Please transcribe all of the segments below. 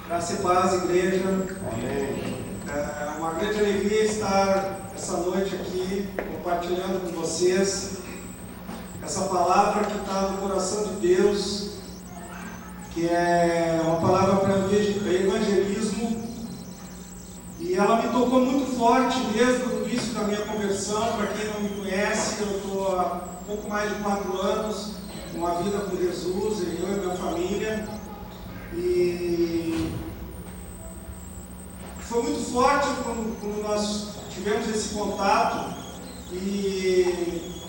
Graça e paz, igreja. Amém. É uma grande alegria estar essa noite aqui compartilhando com vocês essa palavra que está no coração de Deus, que é uma palavra para evangelismo, e ela me tocou muito forte desde o início da minha conversão. Para quem não me conhece, eu estou há pouco mais de 4 anos com a vida com Jesus, eu e minha família, e foi muito forte quando nós tivemos esse contato. E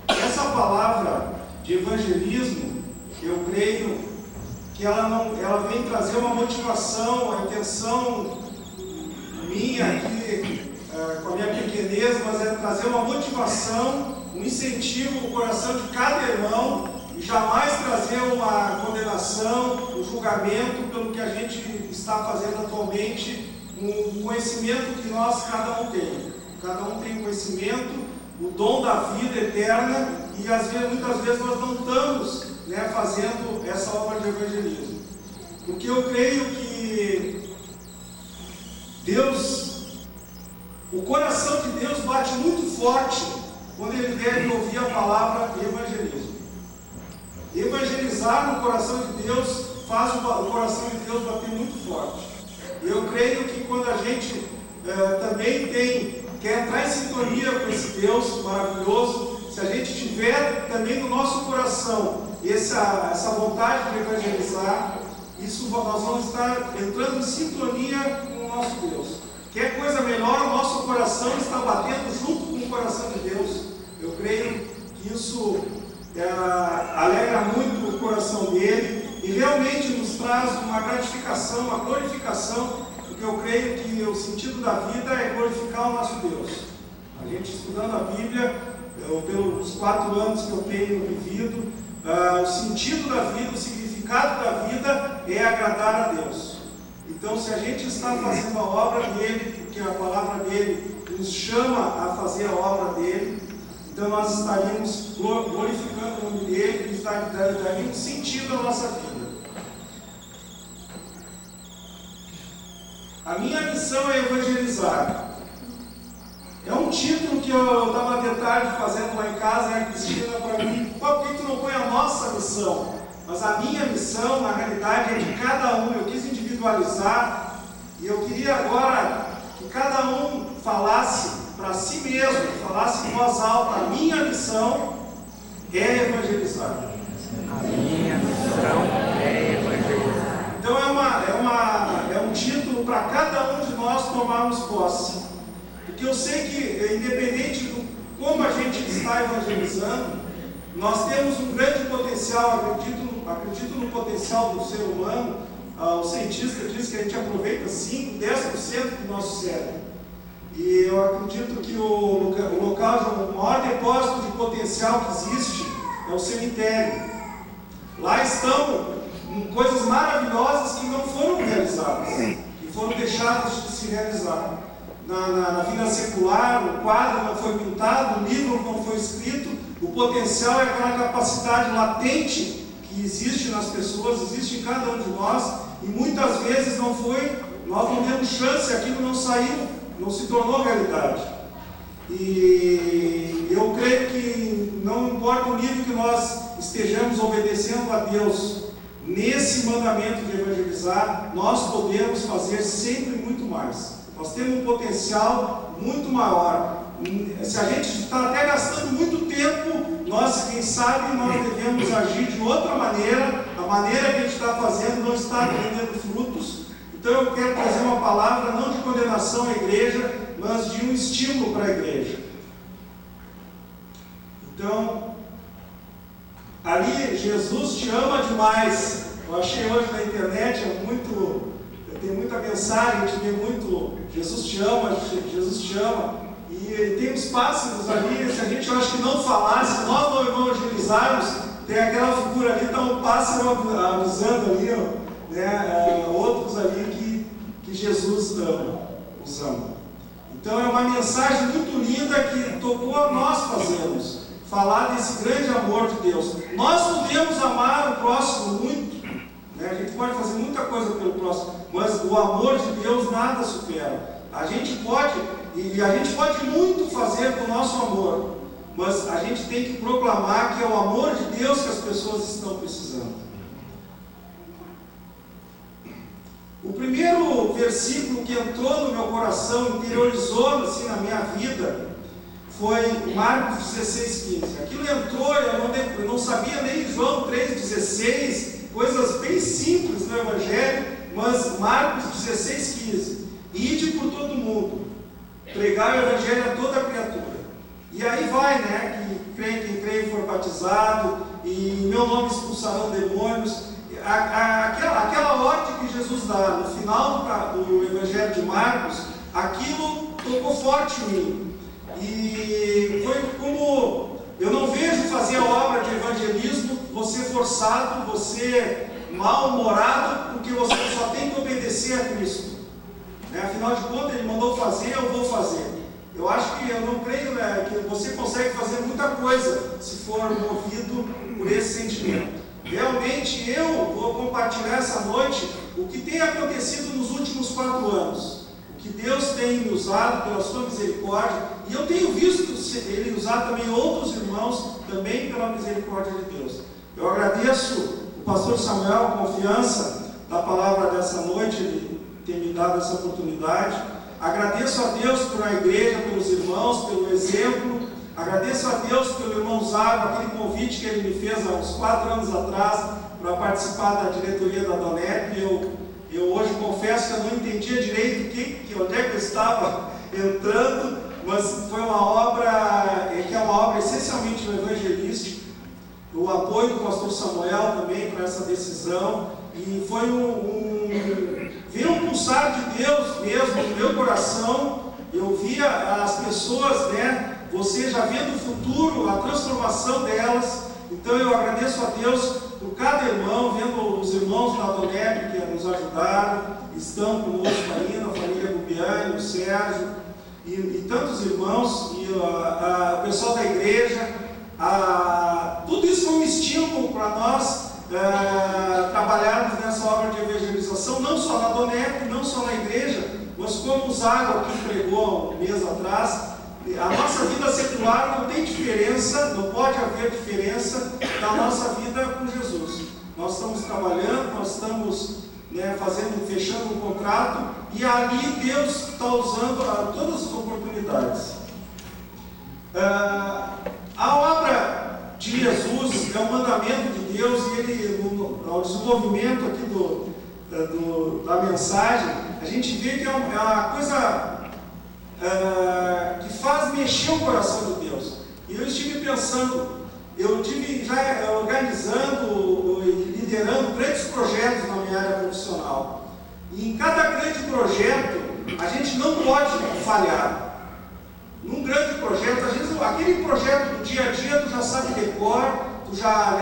essa palavra de evangelismo, eu creio que ela vem trazer uma motivação, a intenção minha aqui, com a minha pequenez, mas é trazer uma motivação, um incentivo no coração de cada irmão, e jamais trazer uma condenação, um julgamento pelo que a gente está fazendo atualmente, um conhecimento que nós, cada um tem. Cada um tem um conhecimento, o dom da vida eterna, e muitas vezes nós não estamos fazendo essa obra de evangelismo. Porque eu creio que Deus, o coração de Deus bate muito forte quando Ele deve ouvir a palavra evangelismo. Evangelizar no coração de Deus faz o coração de Deus bater muito forte. E eu creio que quando a gente também quer entrar em sintonia com esse Deus maravilhoso, se a gente tiver também no nosso coração essa vontade de evangelizar, nós vamos estar entrando em sintonia com o nosso Deus. Quer coisa melhor, o nosso coração está batendo junto com o coração de Deus. Eu creio que isso alegra muito o coração dele e realmente nos traz uma gratificação, uma glorificação, porque eu creio que o sentido da vida é glorificar o nosso Deus. A gente estudando a Bíblia, pelos 4 anos que eu tenho vivido, o sentido da vida, o significado da vida é agradar a Deus. Então, se a gente está fazendo a obra dele, porque a palavra dele nos chama a fazer a obra dele, então nós estaríamos glorificando o nome dele e daríamos sentido à nossa vida. A minha missão é evangelizar. É um título que eu estava de tarde fazendo lá em casa, e a Cristina para mim, por que tu não põe a nossa missão? Mas a minha missão, na realidade, é de cada um. Eu quis individualizar, e eu queria agora que cada um falasse para si mesmo, falasse em voz alta: a minha missão é evangelizar. A minha missão é evangelizar. Então é um título para cada um de nós tomarmos posse. Porque eu sei que, independente de como a gente está evangelizando, nós temos um grande potencial. Acredito no potencial do ser humano. O cientista diz que a gente aproveita 5, 10% do nosso cérebro. E eu acredito que o maior depósito de potencial que existe é o cemitério. Lá estão coisas maravilhosas que não foram realizadas e foram deixadas de se realizar. Na vida secular, o quadro não foi pintado, o livro não foi escrito. O potencial é aquela capacidade latente que existe nas pessoas, existe em cada um de nós, e muitas vezes nós não temos chance, aquilo não saiu, não se tornou realidade. E eu creio que não importa o nível que nós estejamos obedecendo a Deus nesse mandamento de evangelizar, nós podemos fazer sempre muito mais. Nós temos um potencial muito maior. Se a gente está até gastando muito tempo, quem sabe, nós devemos agir de outra maneira. A maneira que a gente está fazendo não está rendendo frutos. Então eu quero trazer uma palavra não de condenação à igreja, mas de um estímulo para a igreja. Então, ali, Jesus te ama demais. Eu achei hoje na internet, tem muita mensagem, a gente vê muito Jesus te ama, Jesus te ama. E tem uns pássaros ali, se a gente acha que não falasse, se nós não evangelizarmos, tem aquela figura ali, está um pássaro avisando ali, outros ali que Jesus os ama. Então é uma mensagem muito linda que tocou a nós fazermos, falar desse grande amor de Deus. Nós podemos amar o próximo muito, a gente pode fazer muita coisa pelo próximo, mas o amor de Deus nada supera. A gente pode muito fazer com o nosso amor, mas a gente tem que proclamar que é o amor de Deus que as pessoas estão precisando. O primeiro versículo que entrou no meu coração, interiorizou assim na minha vida, foi Marcos 16:15. Aquilo entrou, eu não sabia nem João 3,16, coisas bem simples no Evangelho, mas Marcos 16:15. Ide por todo mundo, pregar o Evangelho a toda criatura. E aí vai, né? Quem crê e for batizado, e em meu nome expulsarão demônios. Aquela ordem que Jesus dá no final do Evangelho de Marcos, aquilo tocou forte em mim. E foi como, eu não vejo fazer a obra de evangelismo você forçado, você mal-humorado, porque você só tem que obedecer a Cristo. Afinal de contas, Ele mandou fazer, eu vou fazer. Eu acho que, eu não creio, né, que você consegue fazer muita coisa se for movido por esse sentimento. Realmente eu vou compartilhar essa noite o que tem acontecido nos últimos 4 anos. O que Deus tem me usado pela sua misericórdia, e eu tenho visto Ele usar também outros irmãos, também pela misericórdia de Deus. Eu agradeço o pastor Samuel a confiança da palavra dessa noite, ele ter me dado essa oportunidade. Agradeço a Deus pela igreja, pelos irmãos, pelo exemplo. Agradeço a Deus pelo irmão Zago, aquele convite que ele me fez há uns 4 anos atrás para participar da diretoria da Donep. Eu hoje confesso que eu não entendia direito onde é que eu estava entrando, mas foi uma obra que é uma obra essencialmente evangelística. O apoio do pastor Samuel também para essa decisão, e foi veio um pulsar de Deus mesmo no meu coração. Eu via as pessoas, né? Você já vendo o futuro, a transformação delas. Então eu agradeço a Deus por cada irmão, vendo os irmãos da Donep que nos ajudaram, estão conosco ainda, a família Gubiani, o Sérgio, e tantos irmãos, e o pessoal da igreja. Tudo isso foi um estímulo para nós trabalharmos nessa obra de evangelização, não só na Donep, não só na igreja, mas como o Zago aqui pregou um mês atrás. A nossa vida secular não tem diferença, não pode haver diferença da nossa vida com Jesus. Nós estamos trabalhando, nós estamos fechando um contrato, e ali Deus está usando todas as oportunidades. A obra de Jesus é um mandamento de Deus, e ele, ao desenvolvimento aqui da mensagem, a gente vê que é uma coisa que faz mexer o coração de Deus. E eu estive pensando, eu estive já organizando e liderando grandes projetos na minha área profissional. E em cada grande projeto, a gente não pode falhar. Num grande projeto, às vezes aquele projeto do dia a dia, tu já sabe decor, tu já,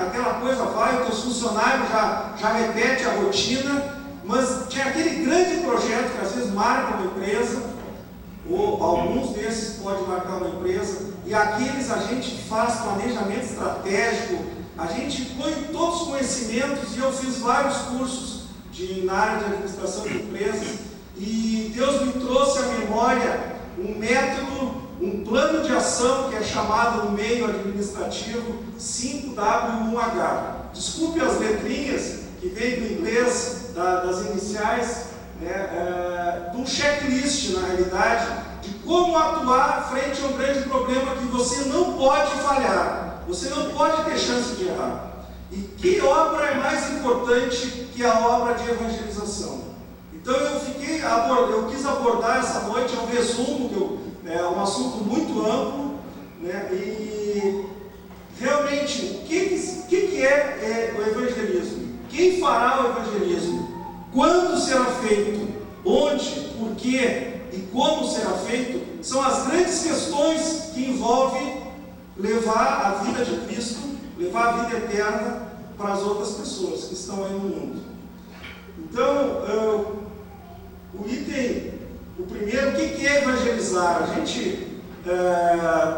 aquela coisa vai, os teus funcionários já repete a rotina, mas tinha aquele grande projeto que às vezes marca uma empresa, ou alguns desses podem marcar uma empresa, e aqueles a gente faz planejamento estratégico, a gente põe todos os conhecimentos, e eu fiz vários cursos na área de administração de empresas, e Deus me trouxe à memória um método, um plano de ação que é chamado no meio administrativo 5W1H. Desculpe as letrinhas que vêm do inglês, das iniciais, de um checklist, na realidade, de como atuar frente a um grande problema que você não pode falhar, você não pode ter chance de errar. E que obra é mais importante que a obra de evangelização? Então eu quis abordar essa noite, é um resumo, é um assunto muito amplo, e realmente, o que é o evangelismo? Quem fará o evangelismo? Quando será feito? Onde? Por quê? E como será feito? São as grandes questões que envolvem levar a vida de Cristo, levar a vida eterna para as outras pessoas que estão aí no mundo. Então, o primeiro, o que é evangelizar? A gente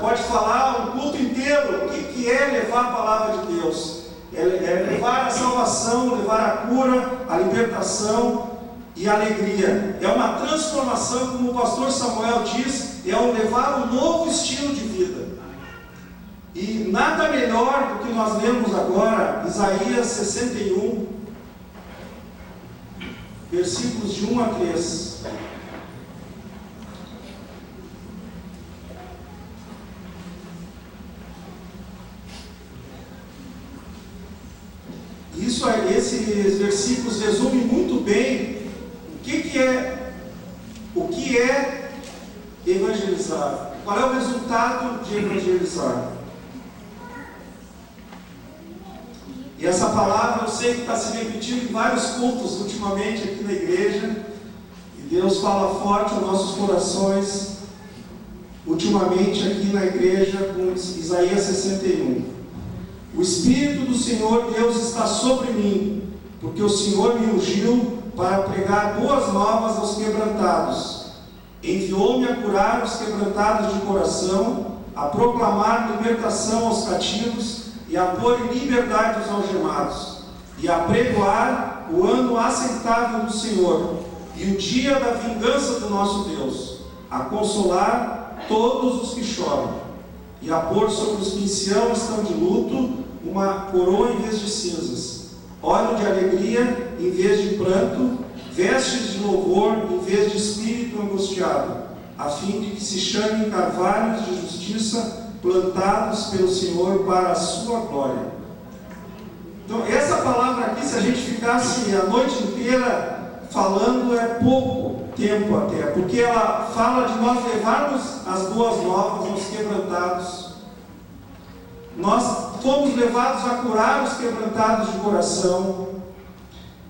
pode falar um culto inteiro, o que é levar a palavra de Deus? é levar a salvação, levar a cura, a libertação e a alegria. É uma transformação, como o pastor Samuel diz, é um levar um novo estilo de vida. E nada melhor do que nós lemos agora, Isaías 61, versículos de 1 a 3. Esses versículos resumem muito bem o que é evangelizar. Qual é o resultado de evangelizar? E essa palavra eu sei que está se repetindo em vários cultos ultimamente aqui na igreja, e Deus fala forte aos nossos corações ultimamente aqui na igreja com Isaías 61. O Espírito do Senhor Deus está sobre mim, porque o Senhor me ungiu para pregar boas novas aos quebrantados. Enviou-me a curar os quebrantados de coração, a proclamar libertação aos cativos e a pôr em liberdade os algemados, e a pregoar o ano aceitável do Senhor e o dia da vingança do nosso Deus, a consolar todos os que choram, e a pôr sobre os que em Sião estão de luto uma coroa em vez de cinzas, óleo de alegria em vez de pranto, vestes de louvor em vez de espírito angustiado, a fim de que se chamem carvalhos de justiça plantados pelo Senhor para a sua glória. Então, essa palavra aqui, se a gente ficasse a noite inteira falando, é pouco tempo até, porque ela fala de nós levarmos as boas novas aos quebrantados. Nós fomos levados a curar os quebrantados de coração.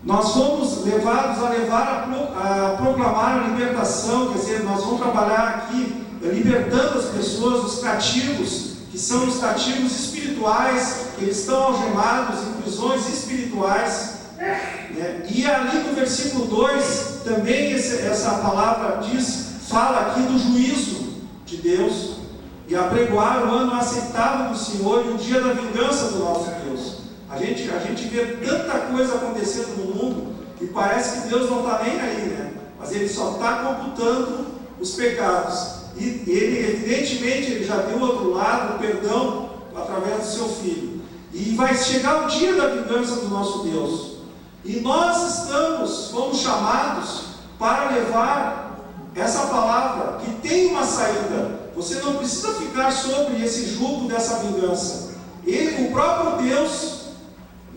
Nós fomos levados a proclamar a libertação, quer dizer, nós vamos trabalhar aqui libertando as pessoas, os cativos, que são os cativos espirituais, que estão algemados em prisões espirituais. E ali no versículo 2, também essa palavra fala aqui do juízo de Deus, e apregoar o ano aceitável do Senhor e o dia da vingança do nosso Deus. A gente vê tanta coisa acontecendo no mundo e parece que Deus não está nem aí, né? Mas Ele só está computando os pecados. E Ele, evidentemente, Ele já deu o outro lado, o perdão, através do Seu Filho. E vai chegar o dia da vingança do nosso Deus. E nós fomos chamados para levar essa palavra que tem uma saída. Você não precisa ficar sobre esse jugo dessa vingança. O próprio Deus,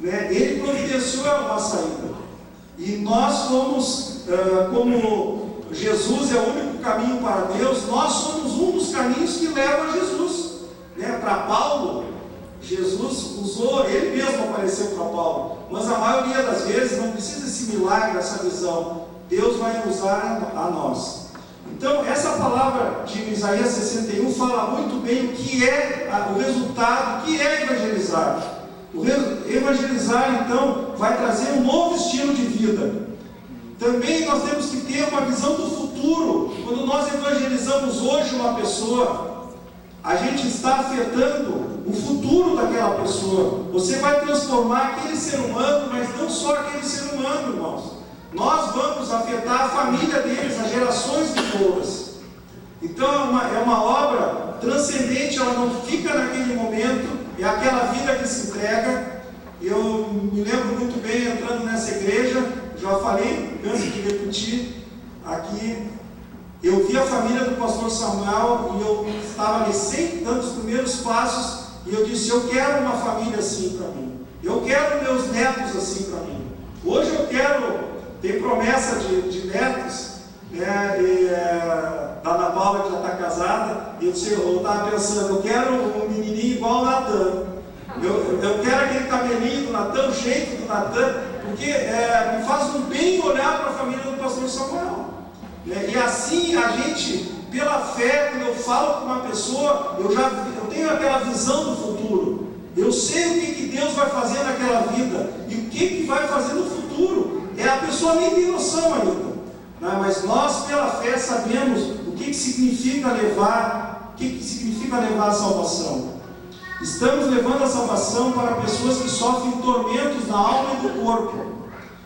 Ele providenciou uma saída. E nós fomos, como Jesus é o único caminho para Deus, nós somos um dos caminhos que leva a Jesus. Para Paulo, Jesus usou, ele mesmo apareceu para Paulo, mas a maioria das vezes não precisa desse milagre, essa visão. Deus vai usar a nós. Então, essa palavra de Isaías 61 fala muito bem o que é o resultado, o que é evangelizar. Evangelizar, então, vai trazer um novo estilo de vida. Também nós temos que ter uma visão do futuro. Quando nós evangelizamos hoje uma pessoa, a gente está afetando o futuro daquela pessoa. Você vai transformar aquele ser humano, mas não só aquele ser humano, irmãos. Nós vamos afetar a família deles, as gerações vindouras. Então é uma obra transcendente, ela não fica naquele momento, é aquela vida que se entrega. Eu me lembro muito bem entrando nessa igreja, já falei, canso de repetir aqui, eu vi a família do pastor Samuel e eu estava recém dando os primeiros passos e eu disse, eu quero uma família assim para mim, eu quero meus netos assim para mim. Hoje eu quero, tem promessa de netos, da Ana Paula que já está casada, e eu estava pensando, eu quero um menininho igual o Natan, eu quero aquele cabelinho do Natan, o jeito do Natan, porque me faz um bem olhar para a família do pastor Samuel. E assim a gente, pela fé, quando eu falo com uma pessoa, eu tenho aquela visão do futuro. Eu sei o que Deus vai fazer naquela vida e o que vai fazer no futuro. A pessoa nem tem noção ainda. Mas nós, pela fé, sabemos o que significa levar, a salvação. Estamos levando a salvação para pessoas que sofrem tormentos na alma e no corpo.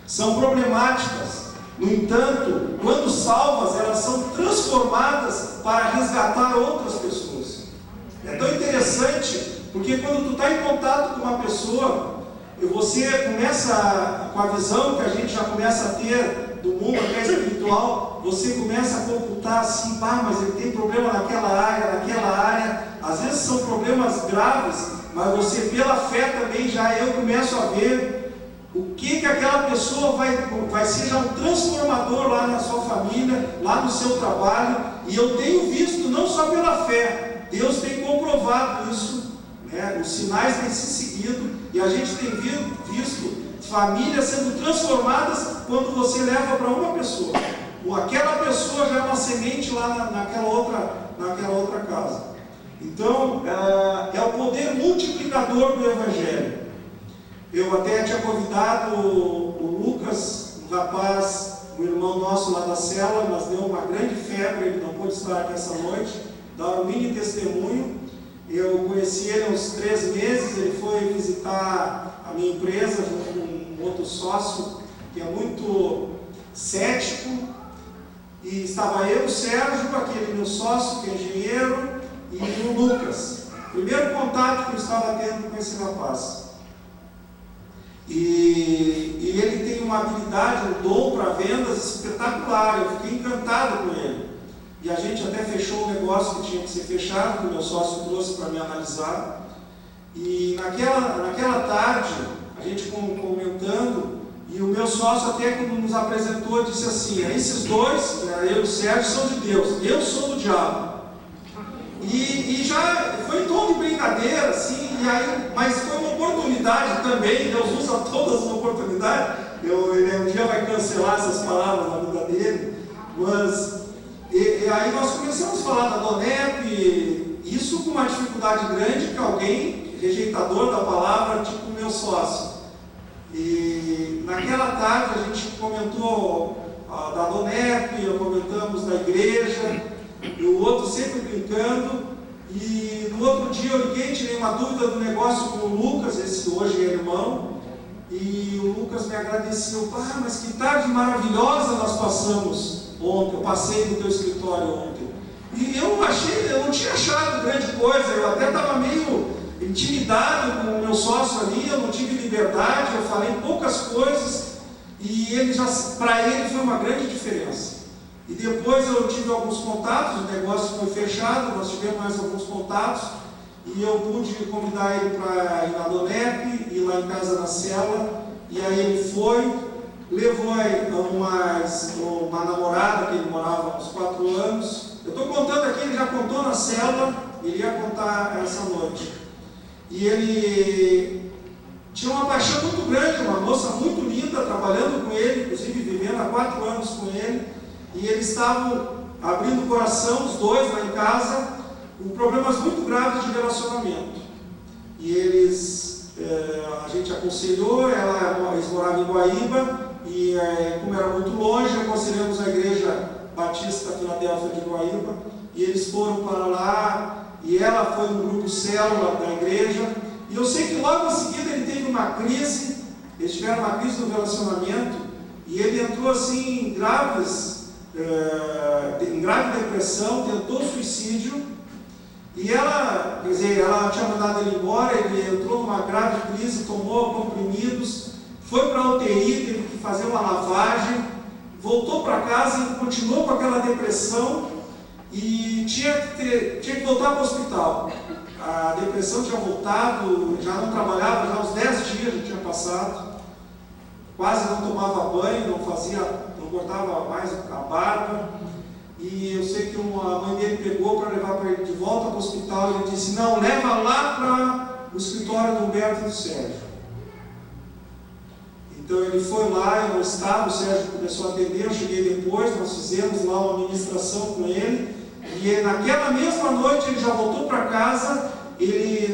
São problemáticas. No entanto, quando salvas, elas são transformadas para resgatar outras pessoas. É tão interessante, porque quando tu está em contato com uma pessoa, você começa, com a visão que a gente já começa a ter do mundo até espiritual, você começa a computar assim, mas ele tem problema naquela área, às vezes são problemas graves, mas você pela fé também eu começo a ver o que aquela pessoa vai ser já um transformador lá na sua família, lá no seu trabalho, e eu tenho visto não só pela fé, Deus tem comprovado isso, né? Os sinais têm se seguido, e a gente tem visto famílias sendo transformadas quando você leva para uma pessoa. Aquela pessoa já é uma semente lá naquela outra casa. Então, é o poder multiplicador do Evangelho. Eu até tinha convidado o Lucas, um rapaz, um irmão nosso lá da cela, mas deu uma grande febre, ele não pôde estar aqui essa noite, dar um mini testemunho. Eu conheci ele há uns 3 meses, ele foi visitar a minha empresa junto com um outro sócio, que é muito cético, e estava eu, o Sérgio, aquele meu sócio, que é engenheiro, e o Lucas. Primeiro contato que eu estava tendo com esse rapaz. E ele tem uma habilidade, um dom para vendas espetacular. Eu fiquei encantado com ele. E a gente até fechou o negócio que tinha que ser fechado, que o meu sócio trouxe para me analisar. E naquela tarde, a gente comentando, e o meu sócio até quando nos apresentou, disse assim: esses dois, eu e o Sérgio, são de Deus, eu sou do diabo. E já foi em tom de brincadeira, assim, mas foi uma oportunidade também. Deus usa todas as oportunidades. Ele um dia vai cancelar essas palavras na vida dele, mas aí nós começamos a falar da Donep, isso com uma dificuldade grande, que alguém rejeitador da palavra, tipo o meu sócio. E naquela tarde a gente comentou da Donep, comentamos da igreja, e o outro sempre brincando. E no outro dia eu liguei, tirei uma dúvida do negócio com o Lucas, esse hoje é irmão, e o Lucas me agradeceu: mas que tarde maravilhosa nós passamos ontem, eu passei no teu escritório ontem. E eu não tinha achado grande coisa, eu até estava meio intimidado com o meu sócio ali, eu não tive liberdade, eu falei poucas coisas, e para ele foi uma grande diferença. E depois eu tive alguns contatos, o negócio foi fechado, nós tivemos mais alguns contatos, e eu pude convidar ele para ir na Donep, ir lá em casa na cela, e aí ele foi, levou uma namorada que ele morava há uns 4 anos. Eu estou contando aqui, ele já contou na cela, ele ia contar essa noite. E ele tinha uma paixão muito grande, uma moça muito linda, trabalhando com ele, inclusive vivendo há 4 anos com ele. E eles estavam abrindo o coração, os dois lá em casa, com problemas muito graves de relacionamento. E a gente aconselhou, eles moravam em Guaíba, e como era muito longe, aconselhamos a Igreja Batista Filadélfia de Guaíba, e eles foram para lá, e ela foi no grupo célula da igreja, e eu sei que logo em seguida ele teve uma crise, eles tiveram uma crise no relacionamento, e ele entrou assim em grave depressão, tentou suicídio, e ela tinha mandado ele embora, ele entrou numa grave crise, tomou comprimidos, foi para a UTI, teve que fazer uma lavagem, voltou para casa e continuou com aquela depressão, e tinha que voltar para o hospital. A depressão tinha voltado, já não trabalhava, já uns 10 dias já tinha passado, quase não tomava banho, não cortava mais a barba, e eu sei que a mãe dele pegou para levar para ele de volta para o hospital, e ele disse: não, leva lá para o escritório do Humberto e do Sérgio. Então ele foi lá, eu não estava, o Sérgio começou a atender, eu cheguei depois, nós fizemos lá uma ministração com ele, e naquela mesma noite ele já voltou para casa,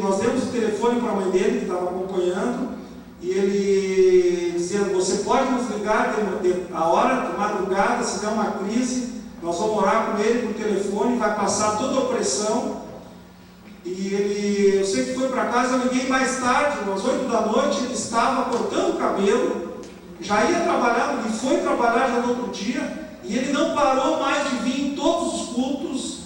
nós demos o telefone para a mãe dele, que estava acompanhando, e ele dizendo: você pode nos ligar a hora de madrugada, se der uma crise, nós vamos orar com ele por telefone, vai passar toda a opressão. E eu sei que foi para casa, eu liguei mais tarde, às 8 da noite, ele estava cortando o cabelo, já ia trabalhar, e foi trabalhar já no outro dia, e ele não parou mais de vir em todos os cultos.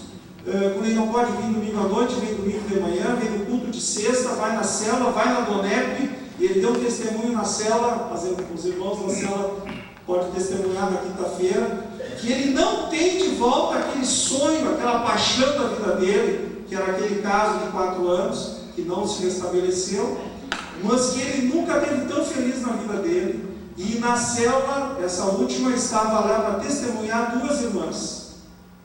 Quando ele não pode vir domingo à noite, vem domingo de manhã, vem no culto de sexta, vai na cela, vai na Donep, e ele deu testemunho na cela, os irmãos da cela podem testemunhar na quinta-feira, que ele não tem de volta aquele sonho, aquela paixão da vida dele, que era aquele caso de 4 anos, que não se restabeleceu, mas que ele nunca teve tão feliz na vida dele. E na célula, essa última estava lá para testemunhar 2 irmãs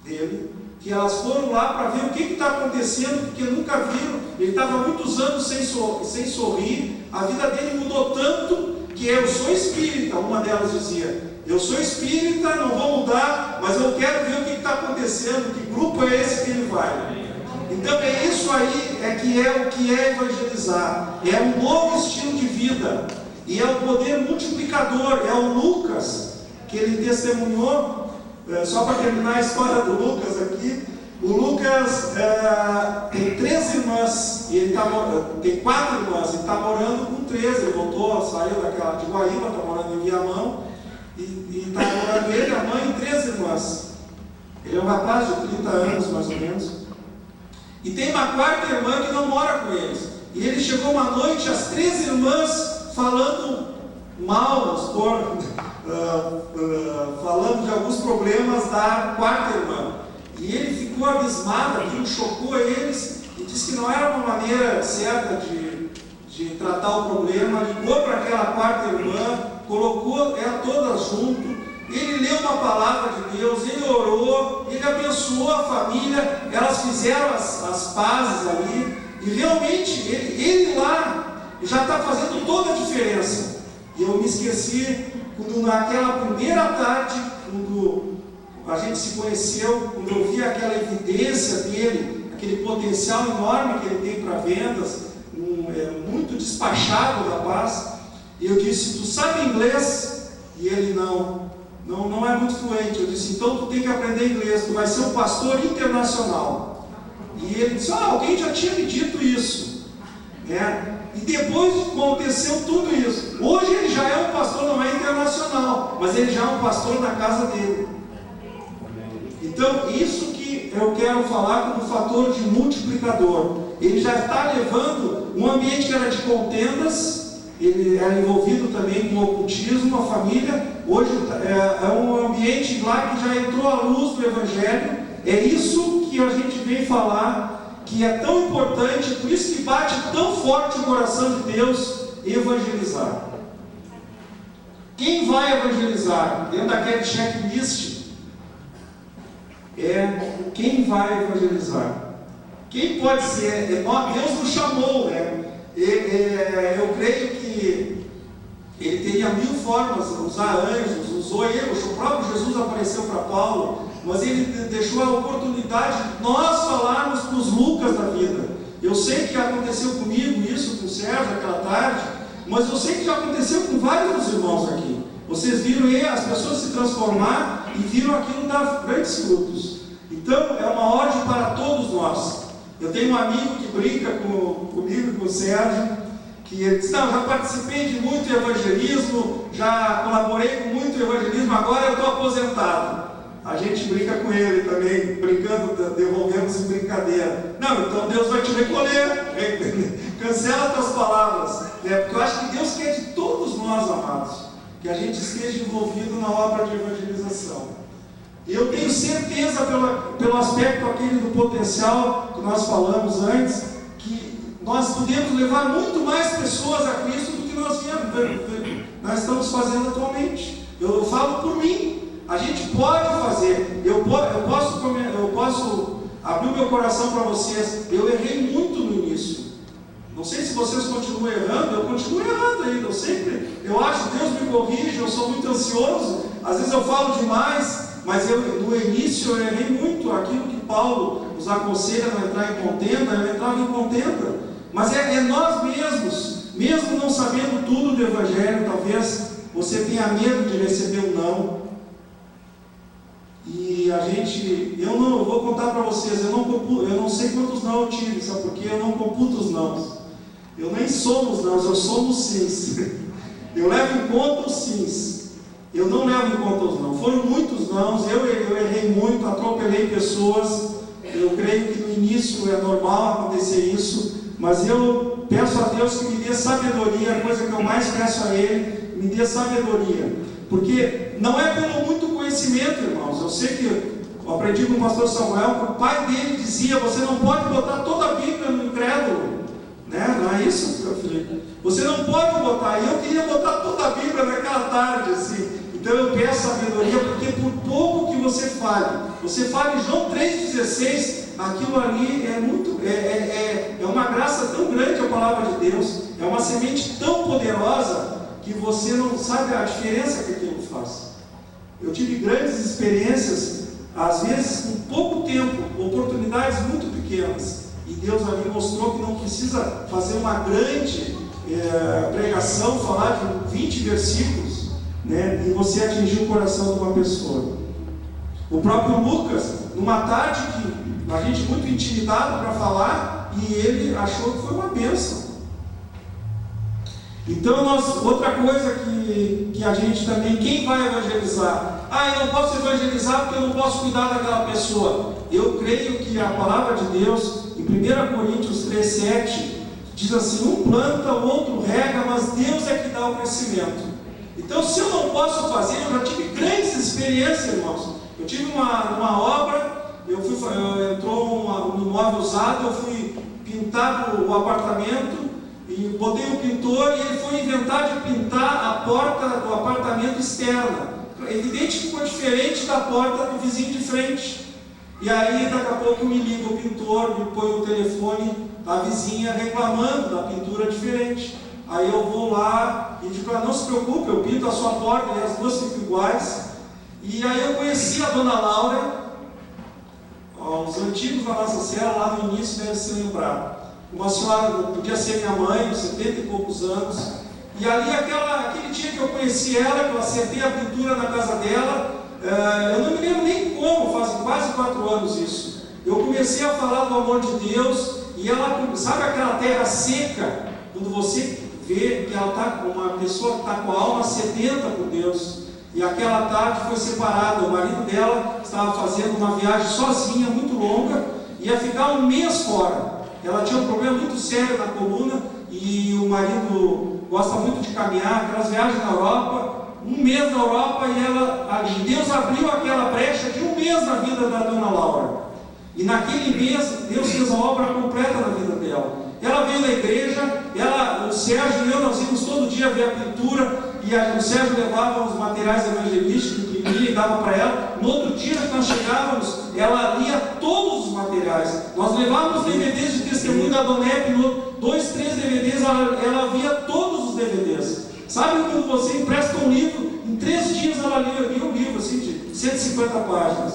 dele, que elas foram lá para ver o que está acontecendo, porque nunca viram. Ele estava muitos anos sem sorrir, a vida dele mudou tanto, que eu sou espírita, uma delas dizia, eu sou espírita, não vou mudar, mas eu quero ver o que está acontecendo, que grupo é esse que ele vai. Então é isso aí, o que é evangelizar, é um novo estilo de vida, e é o poder multiplicador. É o Lucas, que ele testemunhou, só para terminar a história do Lucas aqui. O Lucas tem 3 irmãs, e ele tem 4 irmãs, e está morando com 3, ele voltou, saiu daquela de Guaíba, está morando em Viamão, e está morando ele, a mãe e 3 irmãs. Ele é um rapaz de 30 anos, mais ou menos, e tem uma 4ª irmã que não mora com eles, e ele chegou uma noite, as 3 irmãs falando mal, falando de alguns problemas da 4ª irmã, e ele ficou abismado, aquilo chocou eles, e disse que não era uma maneira certa de tratar o problema. Ligou para aquela 4ª irmã, colocou ela toda junto, ele leu uma palavra de Deus, ele orou, ele abençoou a família, elas fizeram as pazes ali, e realmente ele lá já está fazendo toda a diferença. E eu me esqueci, quando naquela primeira tarde, quando a gente se conheceu, quando eu vi aquela evidência dele, aquele potencial enorme que ele tem para vendas, muito despachado, rapaz, e eu disse, tu sabe inglês? E ele não é muito fluente. Eu disse, então tu tem que aprender inglês, tu vai ser um pastor internacional. E ele disse, alguém já tinha me dito isso, né? E depois aconteceu tudo isso. Hoje ele já é um pastor, não é internacional, mas ele já é um pastor na casa dele. Então, isso que eu quero falar como fator de multiplicador. Ele já está levando um ambiente que era de contendas, ele era envolvido também com o ocultismo, a família. Hoje é um ambiente lá que já entrou à luz do Evangelho. É isso que a gente vem falar, que é tão importante, por isso que bate tão forte o coração de Deus, evangelizar. Quem vai evangelizar? Dentro daquele checklist, quem vai evangelizar? Quem pode ser? Deus nos chamou, né? Eu creio que ele teria 1000 formas, usar anjos, usou ele, o próprio Jesus apareceu para Paulo, mas ele deixou a oportunidade de nós falarmos para os Lucas da vida. Eu sei que aconteceu comigo isso, com o Sérgio aquela tarde, mas eu sei que já aconteceu com vários dos irmãos aqui. Vocês viram as pessoas se transformar e viram aquilo dar grandes frutos. Então é uma ordem para todos nós. Eu tenho um amigo que brinca comigo, com o Sérgio, que ele diz, não, já participei de muito evangelismo, já colaborei com muito evangelismo, agora eu estou aposentado. A gente brinca com ele também, brincando, devolvemos em brincadeira. Não, então Deus vai te recolher, cancela tuas palavras, né? Porque eu acho que Deus quer de todos nós, amados, que a gente esteja envolvido na obra de evangelização. E eu tenho certeza, pelo aspecto aquele do potencial que nós falamos antes, que nós podemos levar muito mais pessoas a Cristo do que nós estamos fazendo atualmente. Eu falo por mim, a gente pode fazer. Eu posso abrir o meu coração para vocês. Eu errei muito no início. Não sei se vocês continuam errando, eu continuo errando ainda. Eu acho que Deus me corrige, eu sou muito ansioso, às vezes eu falo demais. Mas no início eu errei muito. Aquilo que Paulo nos aconselha a não entrar em contenda, eu entrava em contenda. Mas é nós mesmos, mesmo não sabendo tudo do Evangelho, talvez você tenha medo de receber um não. E eu vou contar para vocês, eu não sei quantos não eu tive, sabe por quê? Eu não computo os nãos. Eu nem somo os nãos, eu somo os sims. Eu levo em conta os sims. Eu não levo em conta os não. Foram muitos nãos, eu errei muito, atropelei pessoas. Eu creio que no início é normal acontecer isso, mas eu peço a Deus que me dê sabedoria, a coisa que eu mais peço a Ele, me dê sabedoria. Porque não é pelo muito conhecimento, irmãos. Eu sei que eu aprendi com o pastor Samuel que o pai dele dizia: você não pode botar toda a Bíblia no incrédulo. Né? Não é isso, meu filho? Você não pode botar. E eu queria botar toda a Bíblia naquela tarde, assim. Então eu peço sabedoria, porque por pouco que você fale João 3,16, aquilo ali é uma graça tão grande, a palavra de Deus, é uma semente tão poderosa, que você não sabe a diferença que aquilo faz. Eu tive grandes experiências, às vezes com pouco tempo, oportunidades muito pequenas, e Deus ali mostrou que não precisa fazer uma grande pregação, falar de 20 versículos, né, e você atingir o coração de uma pessoa. O próprio Lucas, numa tarde que a gente muito intimidado para falar, e ele achou que foi uma bênção. Então, outra coisa que a gente também, quem vai evangelizar? Eu não posso evangelizar porque eu não posso cuidar daquela pessoa. Eu creio que a palavra de Deus, em 1 Coríntios 3,7, diz assim: um planta, o outro rega, mas Deus é que dá o crescimento. Então, se eu não posso fazer, eu já tive grandes experiências, irmãos. Eu tive uma obra, entrou um imóvel usado, eu fui pintar o apartamento, e botei o pintor, e ele foi inventar de pintar a porta do apartamento externa. Evidente que ficou diferente da porta do vizinho de frente. E aí, daqui a pouco, me liga o pintor, me põe o telefone da vizinha reclamando da pintura diferente. Aí eu vou lá e digo: não se preocupe, eu pinto a sua porta, e as duas ficam iguais. E aí eu conheci a dona Laura, os antigos da nossa cela, lá no início, devem se lembrar. Uma senhora, podia ser minha mãe, 70 e poucos anos. E ali, aquele dia que eu conheci ela, que eu acertei a pintura na casa dela, eu não me lembro nem como, faz quase 4 anos isso. Eu comecei a falar do amor de Deus, e ela, sabe aquela terra seca, quando você vê que ela está com uma pessoa que está com a alma sedenta por Deus. E aquela tarde foi separada. O marido dela estava fazendo uma viagem sozinha, muito longa, ia ficar 1 mês fora. Ela tinha um problema muito sério na coluna, e o marido gosta muito de caminhar, aquelas viagens na Europa, 1 mês na Europa, e ela ali. Deus abriu aquela brecha de 1 mês na vida da dona Laura. E naquele mês, Deus fez a obra completa na vida dela. Ela veio na igreja, o Sérgio e eu, nós íamos todo dia ver a pintura, e o Sérgio levava os materiais evangelísticos, imprimia e dava para ela. No outro dia que nós chegávamos, ela lia todos os materiais. Nós levávamos DVDs de testemunho da Donep, 2, 3 DVDs, ela via todos os DVDs. Sabe quando você empresta um livro, em 3 dias ela lia um livro assim, de 150 páginas.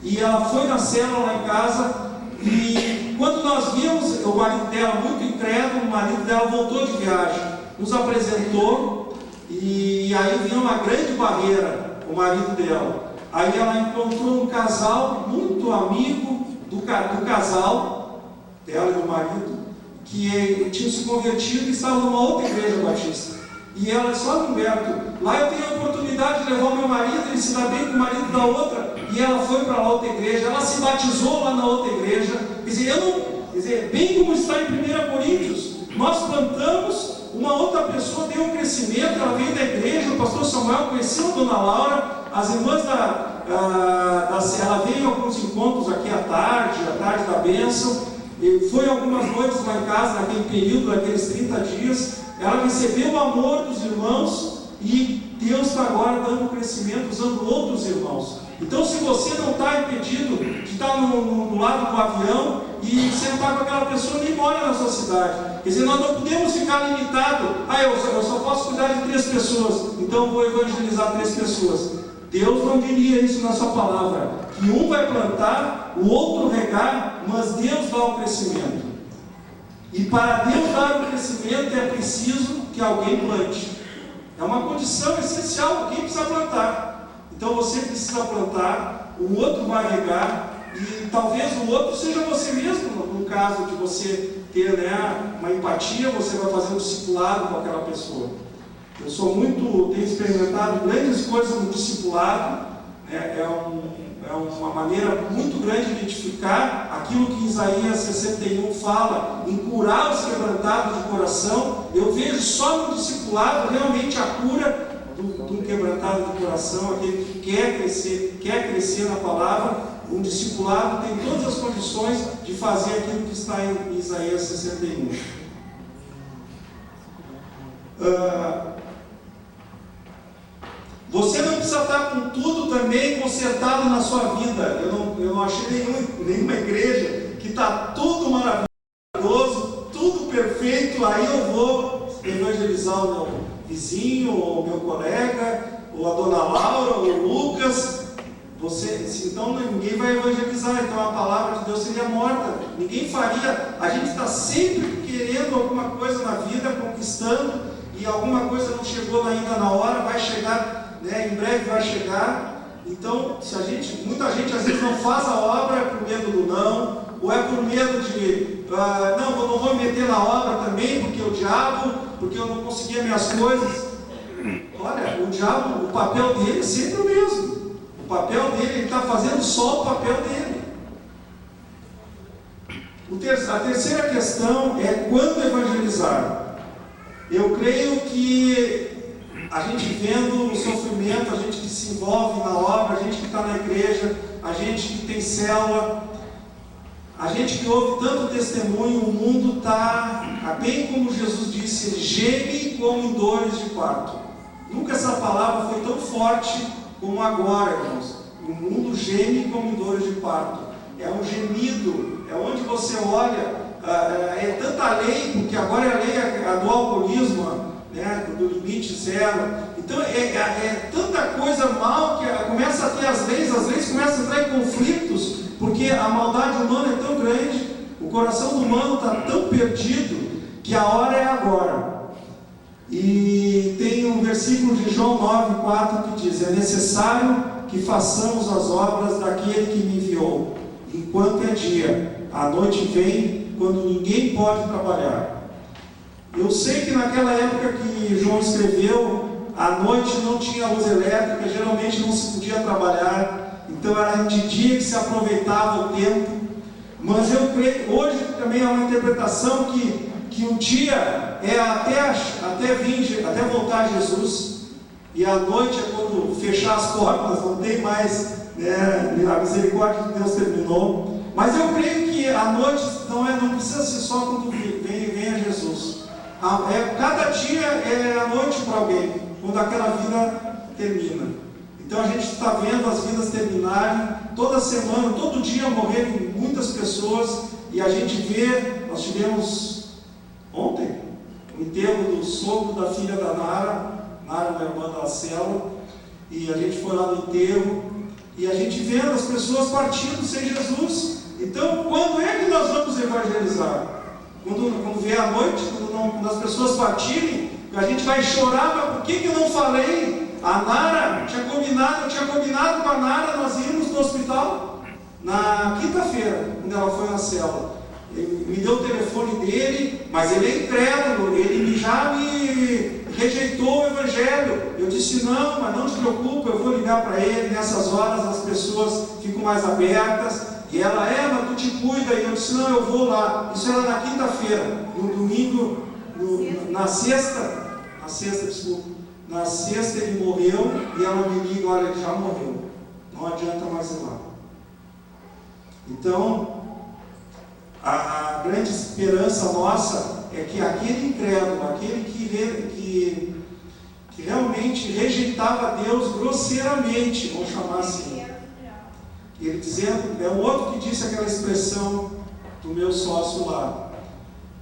E ela foi na célula lá em casa, e quando nós vimos o marido dela muito incrédulo, o marido dela voltou de viagem, nos apresentou, e aí vinha uma grande barreira, o marido dela. Aí ela encontrou um casal muito amigo do casal dela e do marido, que tinha se convertido e estava numa outra igreja batista. E ela disse: olha, Humberto, lá eu tenho a oportunidade de levar o meu marido, ele se dá bem com o marido da outra. E ela foi para a outra igreja, ela se batizou lá na outra igreja. Quer dizer, bem como está em 1 Coríntios, nós plantamos, uma outra pessoa deu um crescimento, ela veio da igreja, o pastor Samuel conheceu a dona Laura, as irmãs ela veio a alguns encontros aqui à tarde da bênção, e foi algumas noites lá em casa, naquele período, naqueles 30 dias, ela recebeu o amor dos irmãos, e Deus está agora dando crescimento, usando outros irmãos. Então, se você não está impedido de estar no lado do avião e sentar com aquela pessoa, nem mora na sua cidade. Quer dizer, nós não podemos ficar limitados. Eu só posso cuidar de 3 pessoas, então vou evangelizar 3 pessoas. Deus não diria isso na sua palavra, que um vai plantar, o outro regar, mas Deus dá o crescimento. E para Deus dar o crescimento é preciso que alguém plante. É uma condição essencial, alguém precisa plantar. Então você precisa plantar, o outro vai regar, e talvez o outro seja você mesmo, no caso de você ter, né, uma empatia, você vai fazer um discipulado com aquela pessoa. Eu tenho experimentado grandes coisas no discipulado, né, é uma maneira muito grande de identificar aquilo que Isaías 61 fala, em curar os quebrantados de coração. Eu vejo só no discipulado realmente a cura do quebrantado de coração, aquele que quer crescer na palavra. Um discipulado tem todas as condições de fazer aquilo que está em Isaías 61. Você não precisa estar com tudo também consertado na sua vida. Eu não achei nenhuma igreja que está tudo maravilhoso, tudo perfeito, aí eu vou evangelizar o meu vizinho, ou o meu colega, ou a dona Laura, ou o Lucas. Então ninguém vai evangelizar, então a palavra de Deus seria morta, ninguém faria. A gente está sempre querendo alguma coisa na vida, conquistando, e alguma coisa não chegou ainda na hora, vai chegar, né, em breve vai chegar. Então, muita gente às vezes não faz a obra por medo do não, ou é por medo de, não, eu não vou me meter na obra também, porque o diabo, porque eu não consegui as minhas coisas. Olha, o diabo, o papel dele é sempre o mesmo. O papel dele, ele está fazendo só o papel dele. A terceira questão é quando evangelizar. Eu creio que a gente vendo o sofrimento, a gente que se envolve na obra, a gente que está na igreja, a gente que tem célula, a gente que ouve tanto testemunho, o mundo está, bem como Jesus disse, ele geme como em dores de parto. Nunca essa palavra foi tão forte como agora, irmãos. O mundo geme como em dores de parto. É um gemido, é onde você olha, é tanta lei, porque agora é a lei do alcoolismo, né, do limite zero. Então é tanta coisa mal que começa a ter as leis começam a entrar em conflitos, porque a maldade humana é tão grande, o coração do humano está tão perdido, que a hora é agora. E tem um versículo de João 9,4 que diz: é necessário que façamos as obras daquele que me enviou, enquanto é dia. A noite vem, quando ninguém pode trabalhar. Eu sei que naquela época que João escreveu, à noite não tinha luz elétrica, geralmente não se podia trabalhar, então era de dia que se aproveitava o tempo. Mas eu creio, hoje também há uma interpretação que o dia é até voltar Jesus, e a noite é quando fechar as portas, não tem mais, né, a misericórdia de Deus terminou. Mas eu creio que a noite não precisa ser só quando venha Jesus. Cada dia é a noite para alguém, quando aquela vida termina. Então a gente está vendo as vidas terminarem, toda semana, todo dia morrerem muitas pessoas, e a gente vê, nós tivemos ontem o enterro do sogro da filha da Nara, minha irmã da célula, e a gente foi lá no enterro, e a gente vendo as pessoas partindo sem Jesus. Então, quando é que nós vamos evangelizar? Quando vier a noite, quando as pessoas partirem, a gente vai chorar, mas por que eu não falei? A Nara, eu tinha combinado com a Nara, nós íamos no hospital na quinta-feira, quando ela foi na célula. Ele me deu o telefone dele, mas ele é incrédulo, ele já me rejeitou o evangelho. Eu disse: não, mas não te preocupa, eu vou ligar para ele. Nessas horas as pessoas ficam mais abertas, e ela: mas tu te cuida. E eu disse: não, eu vou lá. Isso era na quinta-feira. No domingo, na sexta ele morreu, e ela me liga: olha, ele já morreu, não adianta mais ir lá. Então, a grande esperança nossa é que aquele incrédulo, aquele que realmente rejeitava Deus grosseiramente, vamos chamar assim, ele dizendo, é o outro que disse aquela expressão do meu sócio lá,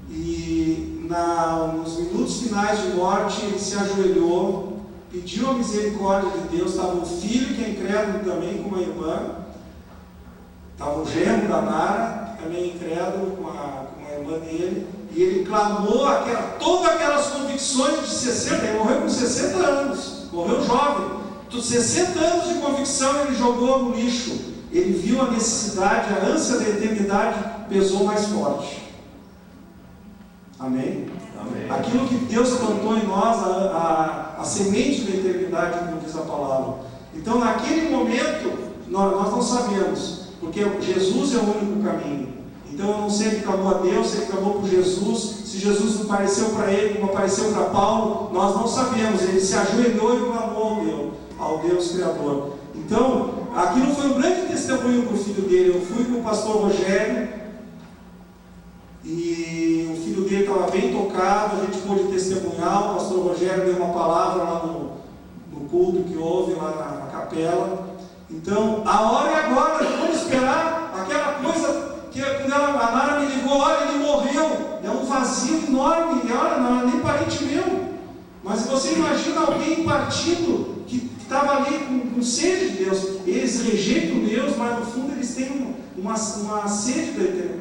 e nos minutos finais de morte ele se ajoelhou, pediu a misericórdia de Deus. Estava um filho que é incrédulo também, com uma irmã, estava o genro da Nara, também incrédulo, com a irmã dele, e ele clamou todas aquelas convicções de 60, ele morreu com 60 anos, morreu jovem, 60 anos de convicção ele jogou no lixo. Ele viu a necessidade, a ânsia da eternidade pesou mais forte. Amém? Amém. Aquilo que Deus plantou em nós, a semente da eternidade, como diz a palavra. Então, naquele momento, nós não sabemos, porque Jesus é o único caminho. Então, eu não sei se ele clamou a Deus, se ele clamou por Jesus, se Jesus apareceu para ele, como apareceu para Paulo, nós não sabemos. Ele se ajoelhou e clamou ao Deus Criador. Então, aquilo foi um grande testemunho para o filho dele. Eu fui com o pastor Rogério, e o filho dele estava bem tocado, a gente pôde testemunhar. O pastor Rogério deu uma palavra lá no culto que houve lá na capela. Então, a hora é agora, vamos esperar aquela coisa que quando a Nara me ligou, olha, ele morreu. É um vazio enorme, e olha, não é nem parente meu. Mas você imagina alguém partindo, que estava ali com sede de Deus. Eles rejeitam Deus, mas no fundo eles têm uma sede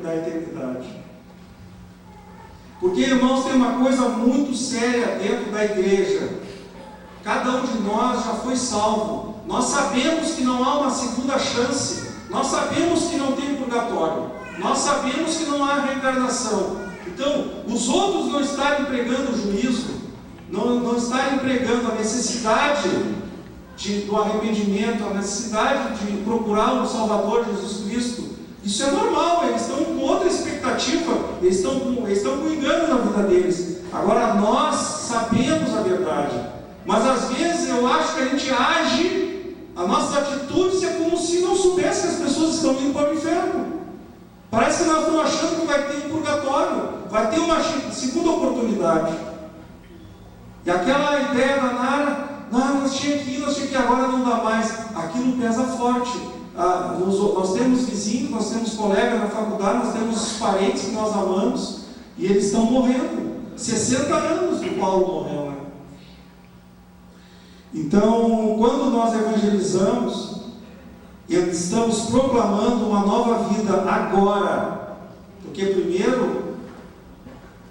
da eternidade. Porque, irmãos, tem uma coisa muito séria dentro da igreja. Cada um de nós já foi salvo. Nós sabemos que não há uma segunda chance. Nós sabemos que não tem purgatório. Nós sabemos que não há reencarnação. Então, os outros não estarem pregando o juízo, não estarem pregando a necessidade do arrependimento, a necessidade de procurar o Salvador Jesus Cristo. Isso é normal, eles estão com outra expectativa, eles estão com engano na vida deles. Agora, nós sabemos a verdade, mas às vezes eu acho que a gente age, as nossas atitudes é como se não soubesse que as pessoas estão indo para o inferno. Parece que nós estamos achando que vai ter um purgatório, vai ter uma segunda oportunidade. E aquela ideia da Nara, não, nós tínhamos que ir, agora não dá mais. Aquilo pesa forte. Nós temos vizinhos, nós temos colegas na faculdade, nós temos parentes que nós amamos, e eles estão morrendo. 60 anos o Paulo morreu, né? Então, quando nós evangelizamos, estamos proclamando uma nova vida agora, porque primeiro,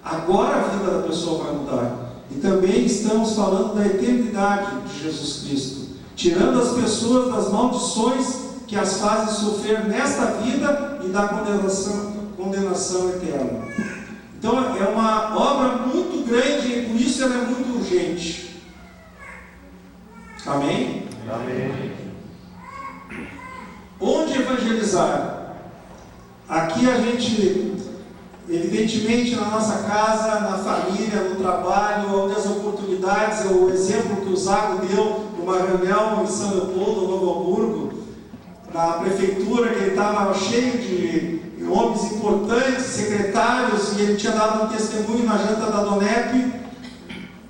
agora a vida da pessoa vai mudar, e também estamos falando da eternidade de Jesus Cristo, tirando as pessoas das maldições que as fazem sofrer nesta vida e da condenação eterna. Então é uma obra muito grande e por isso ela é muito urgente. Amém? Amém. Onde evangelizar? Aqui a gente, evidentemente, na nossa casa, na família, no trabalho, onde as oportunidades, o exemplo que o Zago deu numa reunião em São Leopoldo, Novo Hamburgo, na prefeitura, que ele estava cheio de homens importantes, secretários, e ele tinha dado um testemunho na janta da Donep,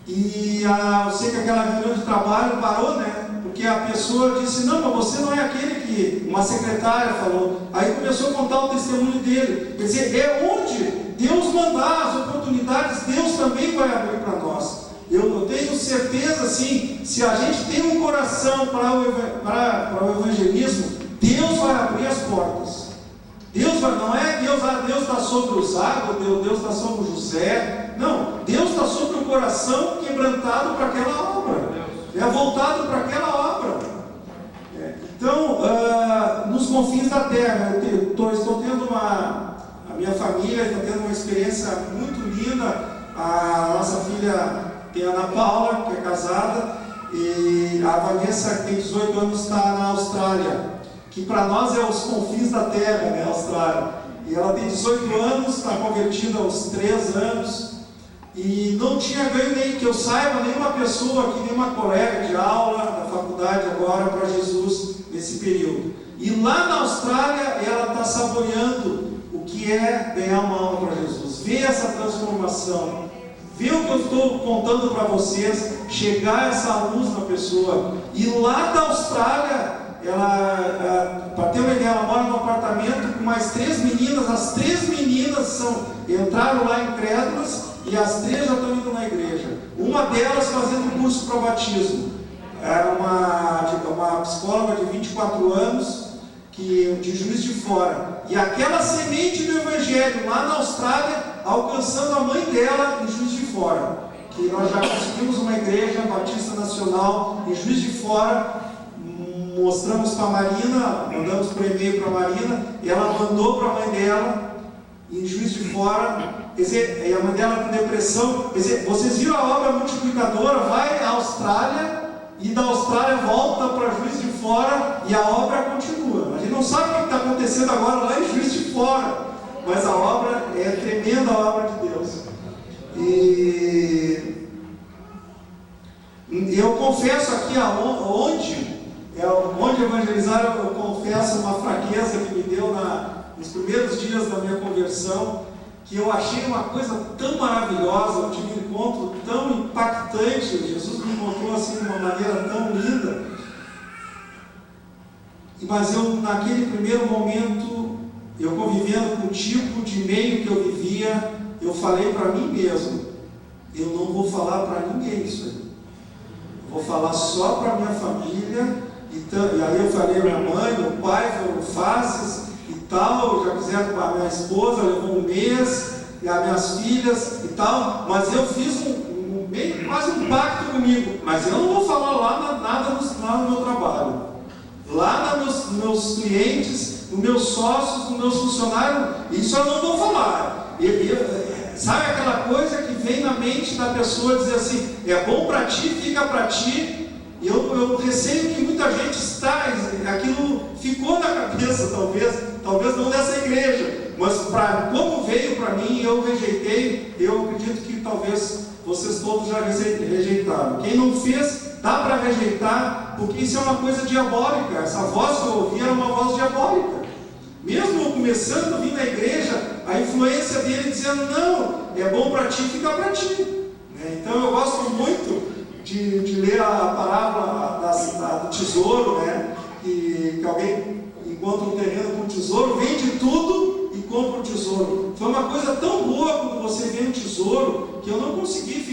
e eu sei que aquela reunião de trabalho parou, né? Porque a pessoa disse, não, mas você não é aquele que uma secretária falou. Aí começou a contar o testemunho dele. Quer dizer, é onde Deus mandar as oportunidades, Deus também vai abrir para nós. Eu tenho certeza, assim, se a gente tem um coração para o evangelismo, Deus vai abrir as portas. Deus vai, não é Deus está sobre o Zago, Deus está sobre o José. Não, Deus está sobre o coração quebrantado para aquela obra. É voltado para aquela obra. Então, nos confins da terra, estou tendo a minha família está tendo uma experiência muito linda. A nossa filha tem a Ana Paula, que é casada, e a Vanessa, que tem 18 anos, está na Austrália, que para nós é os confins da terra, né, Austrália. E ela tem 18 anos, está convertida aos 3 anos, e não tinha ganho nem que eu saiba nenhuma pessoa aqui, nenhuma colega de aula da faculdade agora para Jesus nesse período. E lá na Austrália ela está saboreando o que é ganhar uma alma para Jesus, ver essa transformação, ver o que eu estou contando para vocês, chegar essa luz na pessoa. E lá da Austrália, para ter uma ideia, ela mora num apartamento com mais 3 meninas. As 3 meninas entraram lá incrédulas e as 3 já estão indo na igreja. Uma delas fazendo curso para batismo. Era uma psicóloga de 24 anos, de Juiz de Fora. E aquela semente do Evangelho lá na Austrália, alcançando a mãe dela em Juiz de Fora. que nós já conseguimos uma igreja batista nacional em Juiz de Fora. Mostramos para a Marina, mandamos por e-mail para a Marina, e ela mandou para a mãe dela em Juiz de Fora. Quer dizer, e a mãe dela com depressão. Quer dizer, vocês viram a obra multiplicadora? Vai à Austrália e da Austrália volta para Juiz de Fora e a obra continua. A gente não sabe o que está acontecendo agora lá em Juiz de Fora, mas a obra é tremenda, a obra de Deus. E eu confesso aqui onde evangelizar, eu confesso uma fraqueza que me deu nos primeiros dias da minha conversão, que eu achei uma coisa tão maravilhosa, eu tive um encontro tão impactante, Jesus me encontrou assim de uma maneira tão linda, mas eu, naquele primeiro momento, eu convivendo com o tipo de meio que eu vivia, eu falei para mim mesmo, eu não vou falar para ninguém isso aí, eu vou falar só para minha família. E aí eu falei, minha mãe, meu pai, foram fases e tal, já fizeram com a minha esposa, levou um mês, e as minhas filhas e tal, mas eu fiz quase um pacto comigo, mas eu não vou falar lá nada no meu trabalho, lá nos meus clientes, nos meus sócios, nos meus funcionários, isso eu não vou falar. Sabe aquela coisa que vem na mente da pessoa dizer assim, é bom para ti, fica para ti. E eu receio que muita gente aquilo ficou na cabeça, talvez não dessa igreja, mas como veio para mim, eu rejeitei. Eu acredito que talvez vocês todos já rejeitaram. Quem não fez, dá para rejeitar, porque isso é uma coisa diabólica. Essa voz que eu ouvi era uma voz diabólica. Mesmo eu começando a vir na igreja, a influência dele dizendo, não, é bom para ti, fica para ti. Então eu gosto muito de ler a parábola do tesouro, né? Que alguém encontra um terreno com um tesouro, vende tudo e compra o tesouro. Foi uma coisa tão boa quando você vê um tesouro, que eu não consegui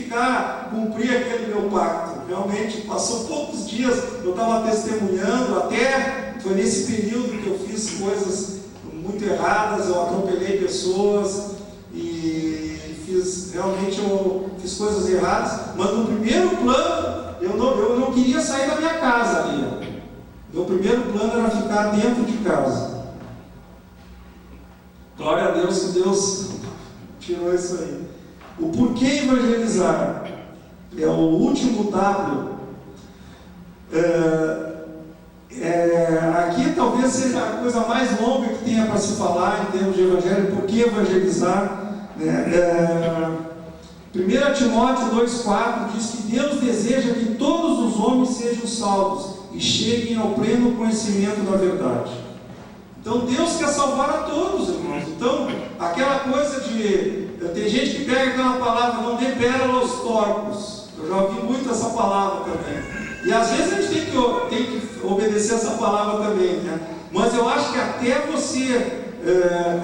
cumprir aquele meu pacto. Realmente, passou poucos dias, eu estava testemunhando, até foi nesse período que eu fiz coisas muito erradas, eu atropelei pessoas e eu fiz coisas erradas, mas no primeiro plano eu não queria sair da minha casa ali. Meu primeiro plano era ficar dentro de casa. Glória a Deus que Deus tirou isso aí. O porquê evangelizar é o último W. Aqui talvez seja a coisa mais longa que tenha para se falar em termos de evangelho. Por que evangelizar? 1 Timóteo 2,4 diz que Deus deseja que todos os homens sejam salvos e cheguem ao pleno conhecimento da verdade. Então Deus quer salvar a todos, irmãos. Então, aquela coisa tem gente que pega aquela palavra, não dê pérola aos porcos. Eu já ouvi muito essa palavra também. E às vezes a gente tem que obedecer essa palavra também, né? Mas eu acho que até você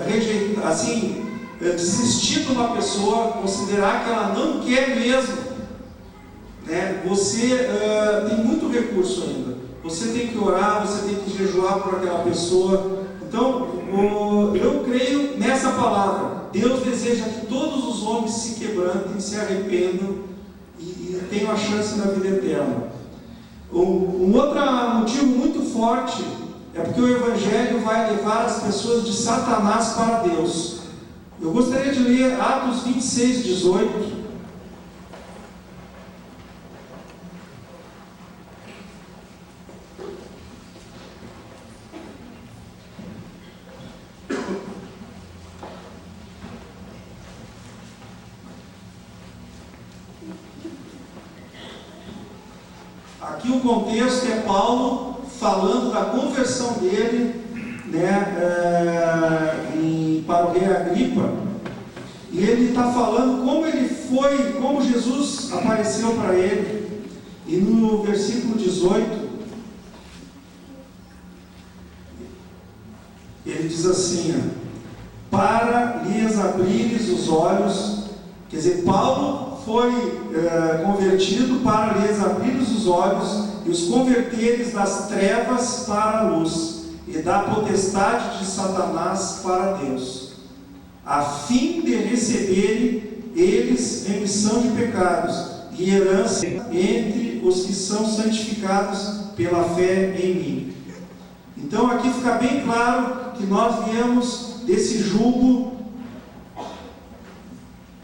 rejeitar, assim, desistir de uma pessoa, considerar que ela não quer mesmo, né? Você tem muito recurso ainda. Você tem que orar, você tem que jejuar por aquela pessoa. Então, eu creio nessa palavra. Deus deseja que todos os homens se quebrantem, se arrependam e tenham a chance na vida eterna. Um outro motivo muito forte é porque o Evangelho vai levar as pessoas de Satanás para Deus. Eu gostaria de ler Atos 26, 18. Aqui o contexto é Paulo falando da conversão dele, né, para o rei Agripa, e ele está falando como Jesus apareceu para ele, e no versículo 18, ele diz assim, para lhes abrires os olhos, quer dizer, Paulo foi convertido para lhes abrir os olhos e os converteres das trevas para a luz e da potestade de Satanás para Deus, a fim de receberem eles remissão de pecados e herança entre os que são santificados pela fé em mim. Então aqui fica bem claro que nós viemos desse jugo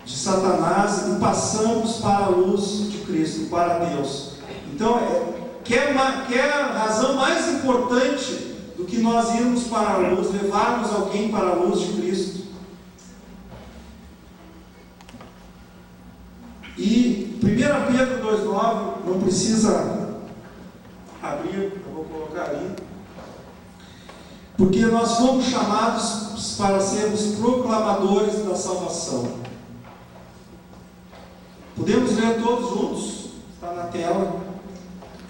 de Satanás e passamos para a luz de Cristo, para Deus. Então, quer razão mais importante do que nós irmos para a luz, levarmos alguém para a luz de Cristo? E 1 Pedro 2,9, não precisa abrir, eu vou colocar ali, porque nós fomos chamados para sermos proclamadores da salvação. Podemos ler todos juntos? Está na tela.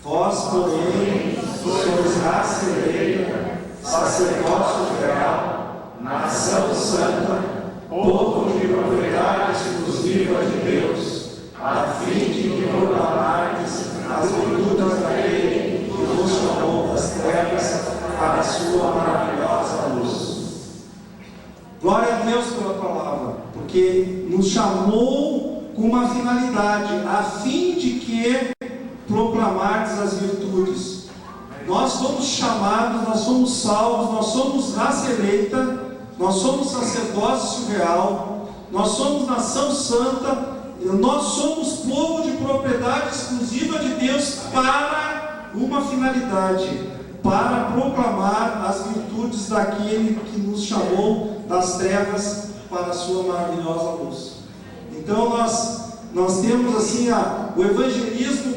Vós, porém, sois raça eleita, sacerdócio real, nação santa, povo de propriedade exclusiva de Deus, a fim de proclamardes as virtudes daquele que vos chamou das trevas para a sua maravilhosa luz. Glória a Deus pela palavra, porque nos chamou com uma finalidade, a fim de que proclamardes as virtudes. Nós fomos chamados, nós somos salvos, nós somos raça eleita, nós somos sacerdócio real, nós somos nação santa, nós somos povo de propriedade exclusiva de Deus para uma finalidade, para proclamar as virtudes daquele que nos chamou das trevas para a sua maravilhosa luz. Então nós temos assim o evangelismo,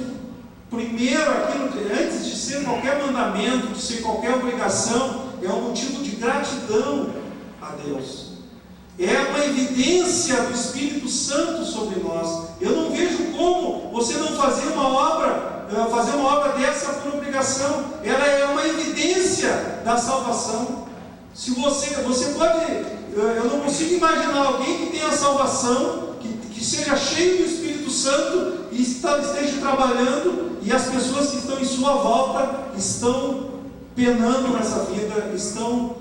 primeiro aquilo que antes de ser qualquer mandamento, de ser qualquer obrigação, é um motivo de gratidão a Deus. É uma evidência do Espírito Santo sobre nós. Eu não vejo como você não fazer uma obra dessa por obrigação. Ela é uma evidência da salvação. Se você pode, eu não consigo imaginar alguém que tenha salvação, que seja cheio do Espírito Santo e esteja trabalhando, e as pessoas que estão em sua volta estão penando nessa vida, estão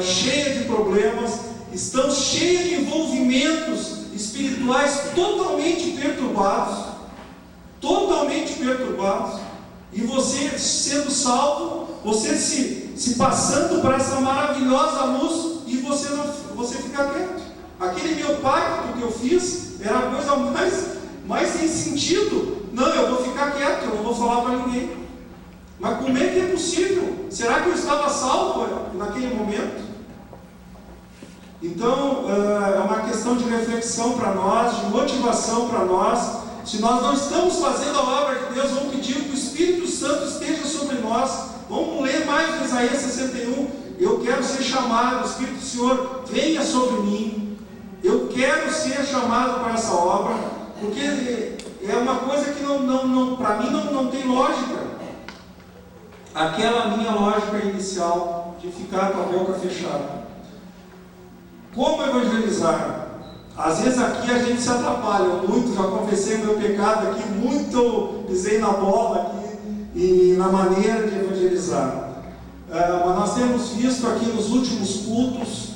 cheias de problemas, estão cheias de envolvimentos espirituais totalmente perturbados, e você sendo salvo, você se passando para essa maravilhosa luz, e você fica quieto. Aquele meu pacto que eu fiz era a coisa mais sem sentido. Não, eu vou ficar quieto, eu não vou falar para ninguém. Mas como é que é possível? Será que eu estava salvo naquele momento? Então, é uma questão de reflexão para nós, de motivação para nós. Se nós não estamos fazendo a obra de Deus, vamos pedir que o Espírito Santo esteja sobre nós. Vamos ler mais Isaías 61. Eu quero ser chamado, o Espírito do Senhor venha sobre mim. Eu quero ser chamado para essa obra, porque é uma coisa que para mim não tem lógica. Aquela minha lógica inicial de ficar com a boca fechada. Como evangelizar? Às vezes aqui a gente se atrapalha muito, já confessei o meu pecado aqui, muito pisei na bola aqui e na maneira de evangelizar. Mas nós temos visto aqui nos últimos cultos,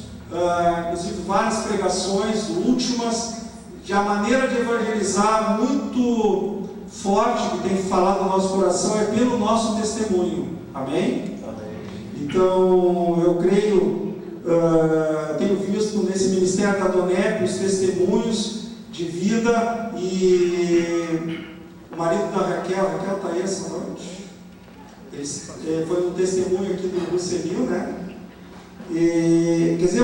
inclusive várias pregações últimas, de a maneira de evangelizar muito forte que tem falado no nosso coração é pelo nosso testemunho. Amém? Então eu creio, tenho visto nesse ministério da DONEP os testemunhos de vida, e o marido da Raquel está aí essa noite, foi um testemunho aqui do Lucenil, né? Quer dizer,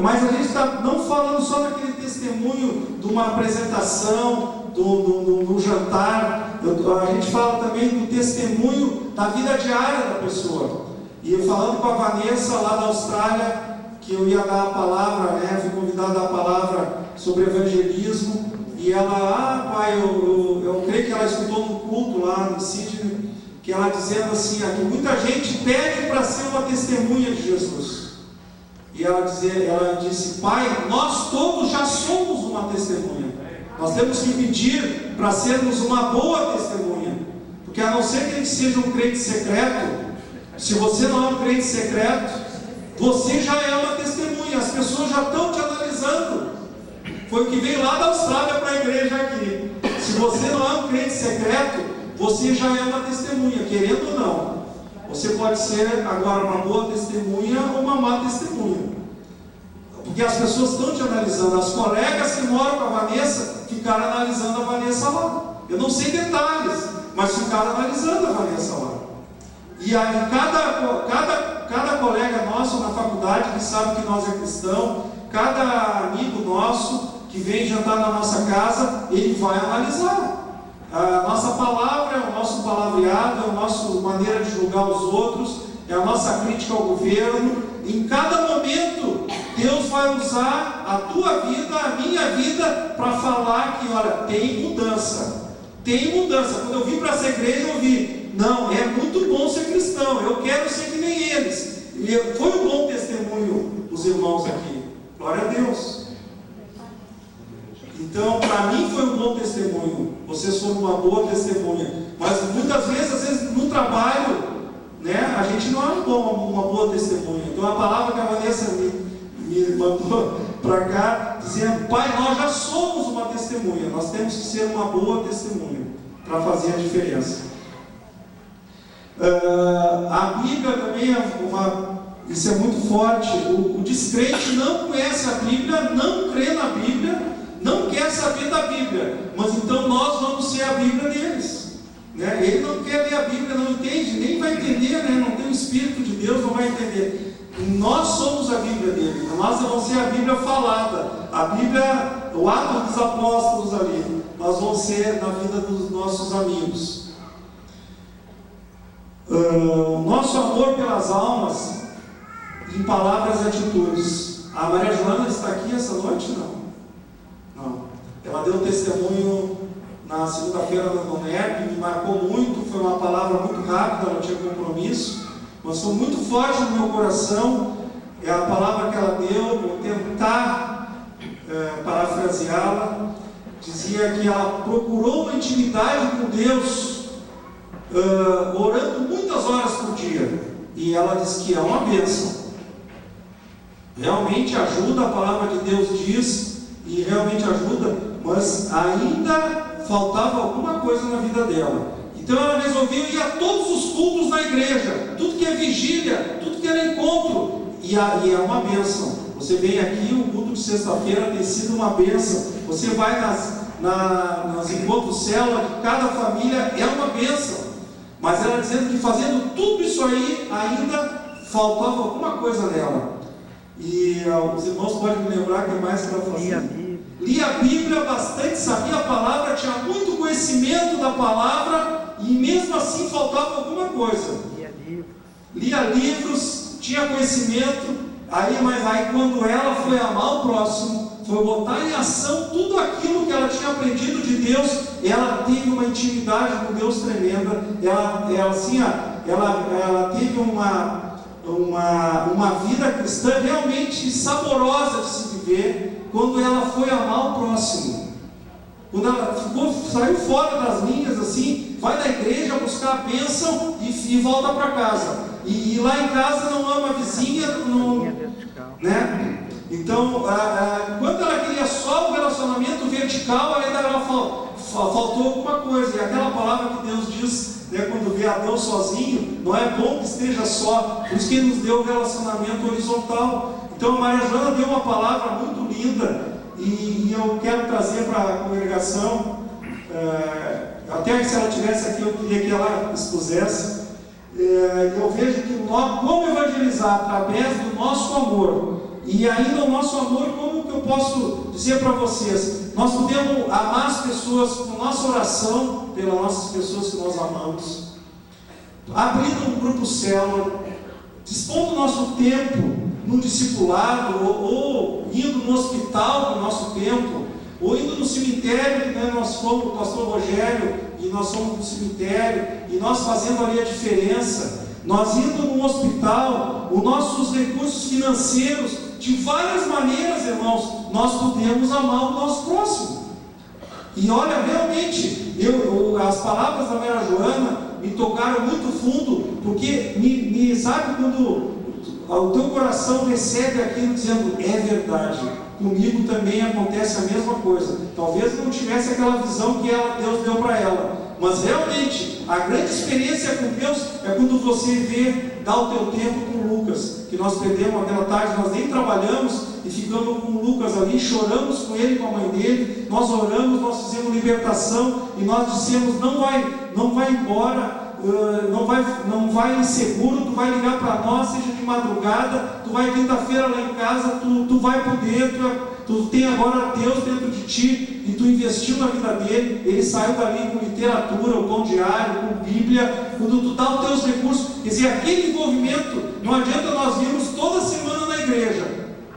mas a gente está não falando só daquele testemunho de uma apresentação, do jantar, a gente fala também do testemunho da vida diária da pessoa. E eu falando com a Vanessa lá da Austrália, que eu ia dar a palavra, fui convidado a dar a palavra sobre evangelismo, e ela, pai, eu creio que ela escutou no culto lá em Sydney, que ela dizendo assim, que muita gente pede para ser uma testemunha de Jesus. E ela disse, pai, nós todos já somos uma testemunha. Nós temos que pedir para sermos uma boa testemunha. Porque a não ser que a gente seja um crente secreto, se você não é um crente secreto, você já é uma testemunha. As pessoas já estão te analisando. foi o que veio lá da Austrália para a igreja aqui. Se você não é um crente secreto, você já é uma testemunha, querendo ou não. Você pode ser agora uma boa testemunha ou uma má testemunha. Porque as pessoas estão te analisando. As colegas que moram com a Vanessa ficaram analisando a Vanessa lá. Eu não sei detalhes, mas ficaram analisando a Vanessa lá. E aí cada colega nosso na faculdade que sabe que nós é cristão, cada amigo nosso que vem jantar na nossa casa, ele vai analisar. A nossa palavra é o nosso palavreado, é a nossa maneira de julgar os outros, é a nossa crítica ao governo. Em cada momento, Deus vai usar a tua vida, a minha vida, para falar que, olha, tem mudança. Tem mudança. Quando eu vim para essa igreja, eu vi, não, é muito bom ser cristão, eu quero ser que nem eles. E foi um bom testemunho os irmãos aqui. Glória a Deus. Então, para mim foi um bom testemunho. Vocês foram uma boa testemunha. Mas muitas vezes, às vezes, no trabalho, né, a gente não é uma boa testemunha. Então, a palavra que a Vanessa me mandou para cá, dizendo, Pai, nós já somos uma testemunha. Nós temos que ser uma boa testemunha para fazer a diferença. A Bíblia também é isso é muito forte. O descrente não conhece a Bíblia, não crê na Bíblia, não quer saber da Bíblia, mas então nós vamos ser a Bíblia deles, né? Ele não quer ler a Bíblia, não entende, nem vai entender, né? Não tem o Espírito de Deus, não vai entender. Nós somos a Bíblia dele, nós vamos ser a Bíblia falada, a Bíblia, o ato dos apóstolos ali, nós vamos ser na vida dos nossos amigos. O nosso amor pelas almas, em palavras e atitudes. A Maria Joana está aqui essa noite? Não. Ela deu testemunho na segunda-feira da NONEP, me marcou muito, foi uma palavra muito rápida, não tinha compromisso, mas foi muito forte no meu coração. É a palavra que ela deu, vou tentar parafraseá-la. Dizia que ela procurou uma intimidade com Deus, orando muitas horas por dia, e ela disse que é uma bênção. Realmente ajuda, a palavra de Deus diz, e realmente ajuda, mas ainda faltava alguma coisa na vida dela. Então ela resolveu ir a todos os cultos na igreja, tudo que é vigília, tudo que era encontro, e é uma bênção. Você vem aqui, o culto de sexta-feira tem sido uma bênção. Você vai nas encontros célula de cada família, é uma bênção. Mas ela dizendo que fazendo tudo isso aí, ainda faltava alguma coisa nela. E os irmãos podem me lembrar que mais que ela fazia. Lia a Bíblia bastante, sabia a palavra, tinha muito conhecimento da palavra, e mesmo assim faltava alguma coisa. Lia livros, tinha conhecimento, mas aí quando ela foi amar o próximo, foi botar em ação tudo aquilo que ela tinha aprendido de Deus, ela teve uma intimidade com Deus tremenda. Ela teve uma vida cristã realmente saborosa de se viver, quando ela foi amar o próximo. Quando ela saiu fora das linhas, assim, vai na igreja buscar a bênção e volta para casa. E lá em casa não ama a vizinha, né? Então, quando ela queria só o relacionamento vertical, ainda ela faltou alguma coisa. E aquela palavra que Deus diz, né, quando vê Adão sozinho, não é bom que esteja só. Por isso que Ele nos deu o relacionamento horizontal. Então a Maria Joana deu uma palavra muito linda, e eu quero trazer para a congregação, até se ela estivesse aqui eu queria que ela expusesse. Eu vejo que como evangelizar através do nosso amor, e ainda o nosso amor, como que eu posso dizer para vocês, nós podemos amar as pessoas com nossa oração pelas nossas pessoas que nós amamos, abrindo um grupo célula, dispondo o nosso tempo no discipulado, ou indo no hospital com o nosso tempo, ou indo no cemitério, né? Nós fomos, o pastor Rogério, e nós fomos no cemitério, e nós fazendo ali a diferença, nós indo no hospital, os nossos recursos financeiros, de várias maneiras, irmãos, nós podemos amar o nosso próximo. E olha, realmente, as palavras da Maria Joana me tocaram muito fundo, porque sabe quando o teu coração recebe aquilo dizendo, é verdade, comigo também acontece a mesma coisa. Talvez não tivesse aquela visão que Deus deu para ela, mas realmente, a grande experiência com Deus é quando você dá o teu tempo com o Lucas, que nós perdemos aquela tarde, nós nem trabalhamos e ficamos com o Lucas ali, choramos com ele, com a mãe dele, nós oramos, nós fizemos libertação e nós dissemos, não vai embora, não vai inseguro, tu vai ligar para nós, seja de madrugada, tu vai quinta-feira lá em casa, tu vai poder, tu tem agora Deus dentro de ti, e tu investiu na vida dele, ele saiu dali com literatura, o pão diário, com Bíblia, quando tu dá os teus recursos, quer dizer, aquele envolvimento, não adianta nós virmos toda semana na igreja,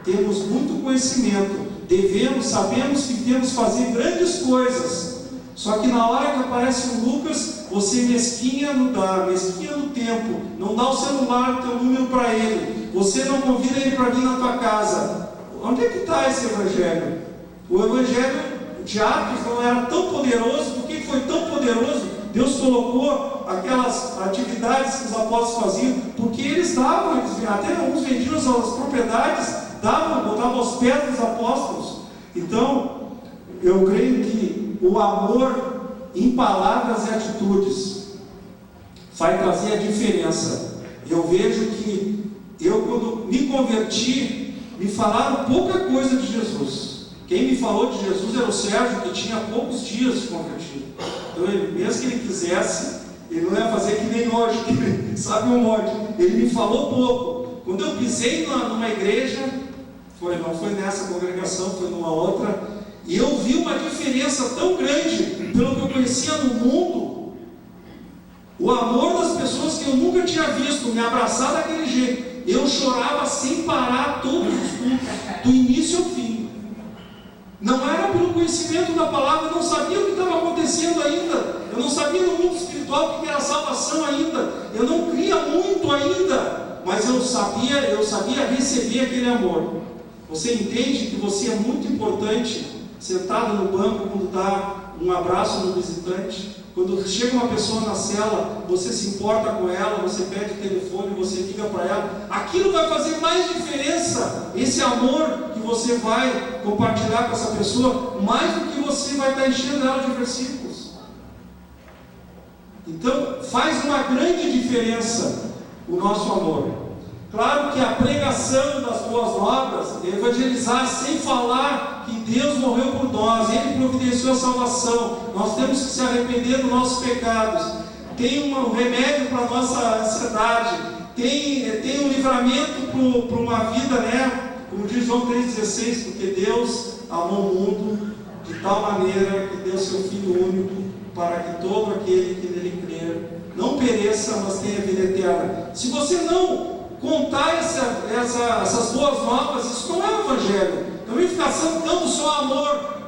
temos muito conhecimento, sabemos que temos que fazer grandes coisas, só que na hora que aparece o Lucas, você mesquinha no tempo, não dá o celular, o teu número para ele, você não convida ele para vir na tua casa. Onde é que está esse evangelho? O evangelho de Atos não era tão poderoso. Por que foi tão poderoso? Deus colocou aquelas atividades que os apóstolos faziam, porque eles davam, até uns vendiam as propriedades, botavam aos pés dos apóstolos. Então, eu creio que o amor em palavras e atitudes vai trazer a diferença. Eu vejo que quando me converti, me falaram pouca coisa de Jesus. Quem me falou de Jesus era o Sérgio, que tinha poucos dias de convertido. Então, mesmo que ele quisesse, ele não ia fazer que nem hoje, que sabe um monte. Ele me falou pouco. Quando eu pisei numa igreja, não foi nessa congregação, foi numa outra, e eu vi uma diferença tão grande pelo que eu conhecia no mundo, o amor das pessoas que eu nunca tinha visto, me abraçar daquele jeito. Eu chorava sem parar todos os cultos, do início ao fim. Não era pelo conhecimento da palavra, eu não sabia o que estava acontecendo ainda, eu não sabia no mundo espiritual o que era salvação ainda, eu não cria muito ainda, mas eu sabia receber aquele amor. Você entende que você é muito importante, sentado no banco, quando dá um abraço no visitante, quando chega uma pessoa na cela, você se importa com ela, você pede o telefone, você liga para ela, aquilo vai fazer mais diferença, esse amor que você vai compartilhar com essa pessoa, mais do que você vai estar enchendo ela de versículos. Então, faz uma grande diferença o nosso amor. Claro que a pregação das boas novas, evangelizar sem falar que Deus morreu por nós, Ele providenciou a salvação, nós temos que se arrepender dos nossos pecados, tem um remédio para a nossa ansiedade, tem um livramento para uma vida, como diz João 3,16, porque Deus amou o mundo de tal maneira que deu seu Filho único, para que todo aquele que nele crer não pereça, mas tenha vida eterna. Se você não contar essas boas novas, isso não é o evangelho. Também ficar dando só amor.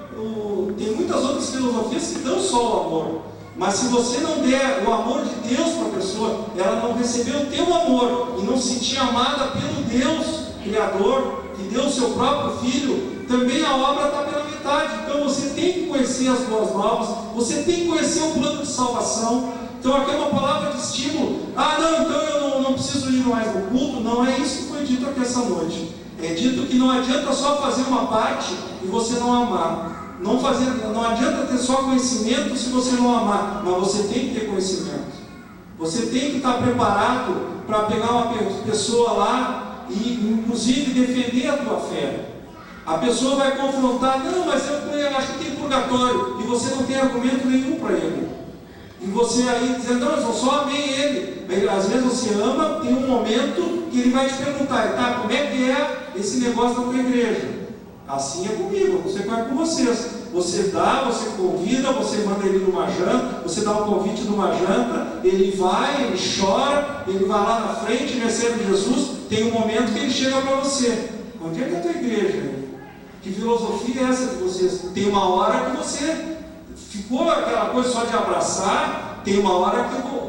Tem muitas outras filosofias que dão só o amor, mas se você não der o amor de Deus para a pessoa, ela não recebeu o teu amor e não se sentir amada pelo Deus Criador, que deu o seu próprio Filho, também a obra está pela metade. Então você tem que conhecer as boas novas, você tem que conhecer o plano de salvação. Então aqui é uma palavra de estímulo. Então eu não preciso ir mais no culto. Não é isso que foi dito aqui essa noite. É dito que não adianta só fazer uma parte e você não amar. Não adianta ter só conhecimento se você não amar, mas você tem que ter conhecimento. Você tem que estar preparado para pegar uma pessoa lá e inclusive defender a tua fé. A pessoa vai confrontar, mas eu acho que tem purgatório, e você não tem argumento nenhum para ele. E você aí dizendo, eu só amei ele. Aí, às vezes você ama, tem um momento que ele vai te perguntar, como é que é esse negócio da tua igreja? Assim é comigo, você vai com vocês. Você dá, você convida, você manda ele numa janta, você dá um convite numa janta, ele vai, ele chora, ele vai lá na frente, recebe Jesus, tem um momento que ele chega para você. Onde é que é a tua igreja? Que filosofia é essa de vocês? Tem uma hora que você ficou aquela coisa só de abraçar, tem uma hora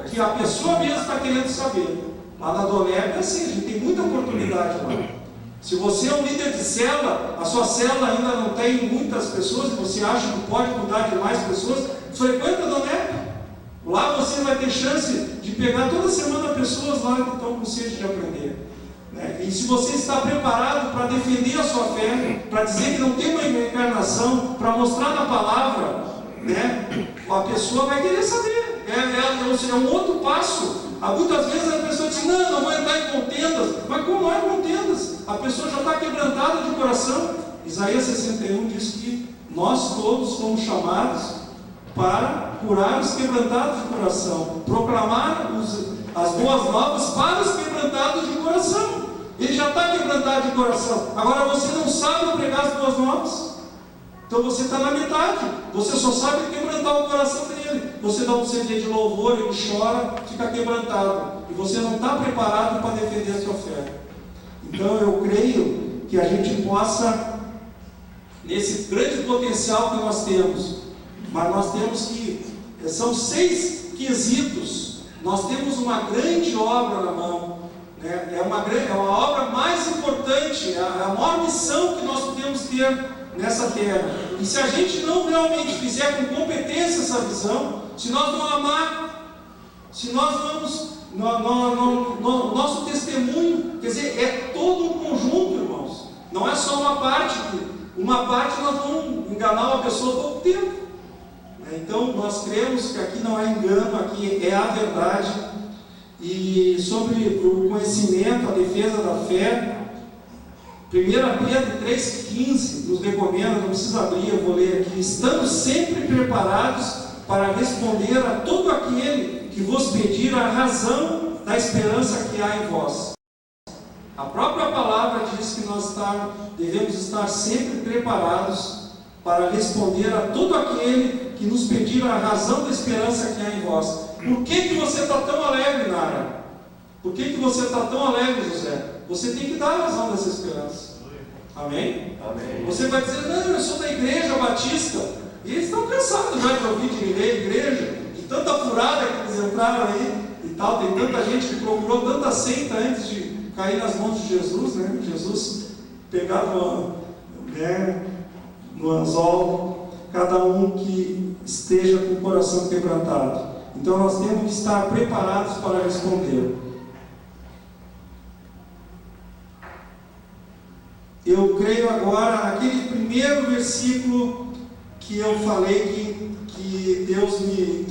que a pessoa mesmo está querendo saber. Lá na Donep é assim, a gente tem muita oportunidade lá. Se você é um líder de célula, a sua célula ainda não tem muitas pessoas, e você acha que pode cuidar de mais pessoas, frequenta a Donep. Lá você vai ter chance de pegar toda semana pessoas lá que estão com sede de aprender. né? E se você está preparado para defender a sua fé, para dizer que não tem uma reencarnação, para mostrar na palavra, né? A pessoa vai querer saber. É um outro passo. Muitas vezes a pessoa diz, não vou entrar em contendas. Mas como não é contendas? A pessoa já está quebrantada de coração. Isaías 61 diz que nós todos fomos chamados para curar os quebrantados de coração, proclamar as boas novas para os quebrantados de coração. Ele já está quebrantado de coração. Agora você não sabe pregar as boas novas. Então você está na metade. Você só sabe quebrantar o coração dele. Você dá um CD de louvor, ele chora, fica quebrantado. E você não está preparado para defender a sua fé. Então eu creio que a gente possa, nesse grande potencial que nós temos, mas nós temos que, são 6 quesitos. Nós temos uma grande obra na mão. É uma obra mais importante, é a maior missão que nós podemos ter nessa terra. E se a gente não realmente fizer com competência essa visão, se nós não amar, se nós vamos, nosso testemunho, quer dizer, é todo um conjunto, irmãos. Não é só uma parte. Uma parte nós vamos enganar uma pessoa há pouco tempo. Então nós cremos que aqui não é engano, aqui é a verdade. E sobre o conhecimento, a defesa da fé, 1 Pedro 3,15 nos recomenda, não precisa abrir, eu vou ler aqui: estamos sempre preparados para responder a todo aquele que vos pedir a razão da esperança que há em vós. A própria palavra diz que nós devemos estar sempre preparados para responder a todo aquele que nos pedir a razão da esperança que há em vós. Por que você está tão alegre, Nara? Por que você está tão alegre, José? Você tem que dar a razão dessa esperança. Amém? Amém. Você vai dizer, não, eu sou da igreja batista. E eles estão cansados já de ouvir de igreja, de tanta furada que eles entraram aí e tal. Tem tanta gente que procurou tanta seita antes de cair nas mãos de Jesus, né? Jesus pegava no anzol cada um que esteja com o coração quebrantado. Então nós temos que estar preparados para responder. Eu creio agora naquele primeiro versículo que eu falei que Deus me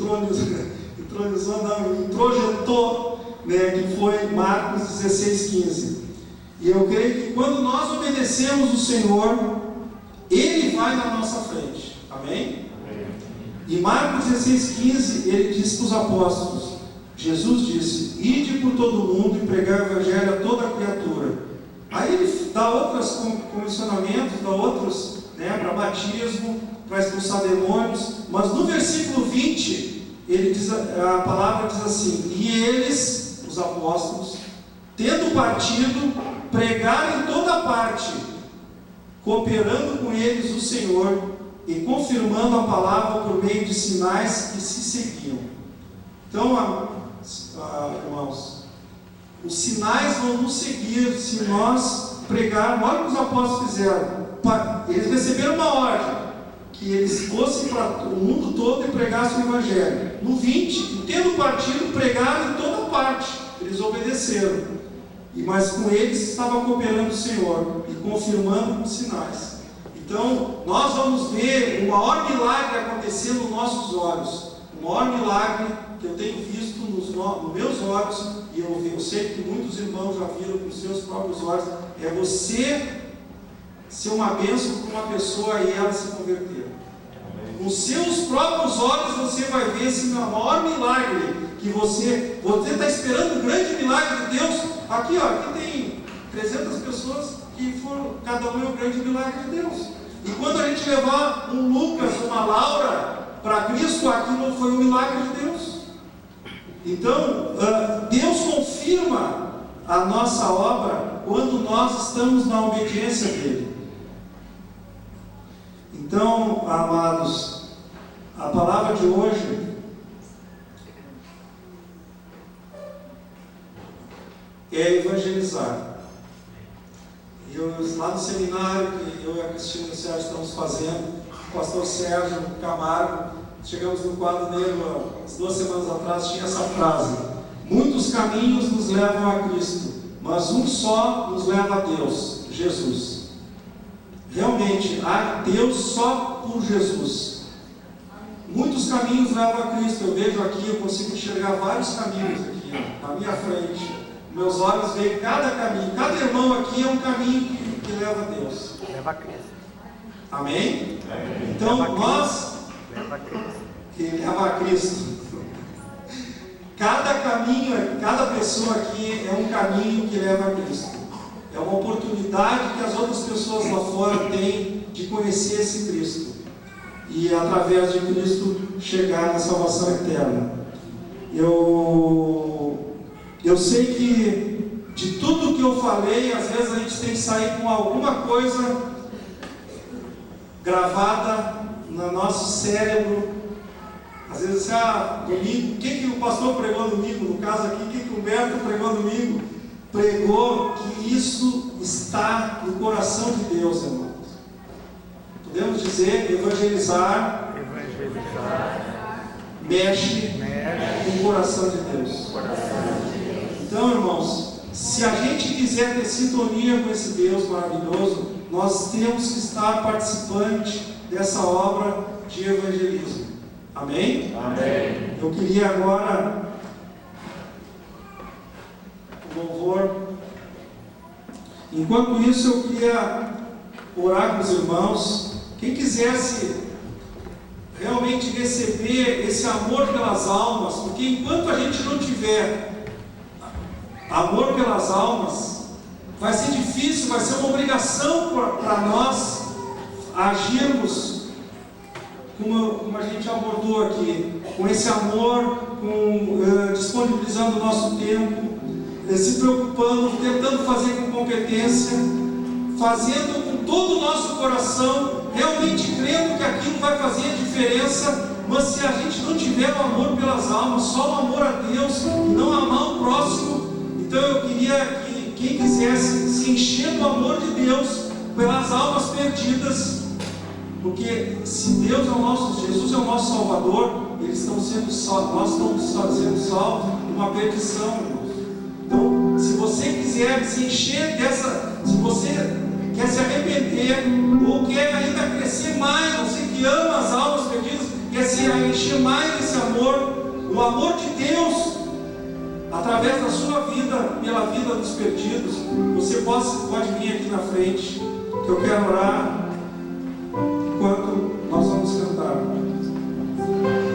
introjetou, né, que foi Marcos 16,15. E eu creio que quando nós obedecemos o Senhor, Ele vai na nossa frente. Amém? E Marcos 16,15, ele diz para os apóstolos, Jesus disse, ide por todo o mundo e pregar o evangelho a toda criatura. Aí ele dá outros comissionamentos, dá outros, para batismo, para expulsar demônios, mas no versículo 20, ele diz, a palavra diz assim, e eles, os apóstolos, tendo partido, pregaram em toda parte, cooperando com eles o Senhor, e confirmando a palavra por meio de sinais que se seguiam. Então, irmãos, os sinais vão nos seguir se nós pregarmos. Olha o que os apóstolos fizeram. Eles receberam uma ordem, que eles fossem para o mundo todo e pregassem o Evangelho. No 20, tendo partido, pregaram em toda parte. Eles obedeceram. Mas com eles estava cooperando o Senhor e confirmando os sinais. Então, nós vamos ver o maior milagre acontecer nos nossos olhos. O maior milagre que eu tenho visto nos meus olhos, e eu sei que muitos irmãos já viram com os seus próprios olhos, é você ser uma bênção para uma pessoa e ela se converter. Com os seus próprios olhos você vai ver esse maior milagre que você está esperando, um grande milagre de Deus. Aqui tem 300 pessoas que foram, cada um é um grande milagre de Deus. E quando a gente levar um Lucas, uma Laura para Cristo, aquilo foi um milagre de Deus. Então, Deus confirma a nossa obra quando nós estamos na obediência dEle. Então, amados, a palavra de hoje é evangelizar. Lá no seminário que eu e a Cristina e o Sérgio estamos fazendo, o pastor Sérgio Camargo, chegamos no quadro negro, 2 semanas atrás, tinha essa frase: muitos caminhos nos levam a Cristo, mas um só nos leva a Deus, Jesus. Realmente, há Deus só por Jesus. Muitos caminhos levam a Cristo. Eu vejo aqui, eu consigo enxergar vários caminhos aqui, na minha frente. Meus olhos veem cada caminho. Cada irmão aqui é um caminho que leva a Deus. Leva a Cristo. Amém? Então, nós... Leva a Cristo. Que leva a Cristo. Cada caminho, cada pessoa aqui é um caminho que leva a Cristo. É uma oportunidade que as outras pessoas lá fora têm de conhecer esse Cristo. E através de Cristo chegar na salvação eterna. Eu sei que de tudo que eu falei, às vezes a gente tem que sair com alguma coisa gravada no nosso cérebro. Às vezes, domingo, quem que o pastor pregou domingo? No caso aqui, quem que o Humberto pregou domingo? Pregou que isso está no coração de Deus, irmãos. Podemos dizer, evangelizar mexe com o coração de Deus. Então, irmãos, se a gente quiser ter sintonia com esse Deus maravilhoso, nós temos que estar participante dessa obra de evangelismo. Amém? Amém. Eu queria agora o louvor. Enquanto isso, eu queria orar com os irmãos. Quem quisesse realmente receber esse amor pelas almas, porque enquanto a gente não tiver amor pelas almas, vai ser difícil, vai ser uma obrigação para nós agirmos como a gente abordou aqui, com esse amor, disponibilizando o nosso tempo, se preocupando, tentando fazer com competência, fazendo com todo o nosso coração, realmente crendo que aquilo vai fazer a diferença. Mas se a gente não tiver o amor pelas almas, só o amor a Deus, e não amar o próximo, então eu queria que quem quisesse se encher do amor de Deus pelas almas perdidas, porque se Deus é o nosso, Jesus é o nosso Salvador, eles estão sendo salvos, nós estamos sendo salvos numa perdição, irmãos. Então, se você quiser se encher se você quer se arrepender, ou quer ainda crescer mais, você que ama as almas perdidas, quer se encher mais desse amor, o amor de Deus, através da sua vida, pela vida dos perdidos, você pode vir aqui na frente, que eu quero orar enquanto nós vamos cantar. Senhor.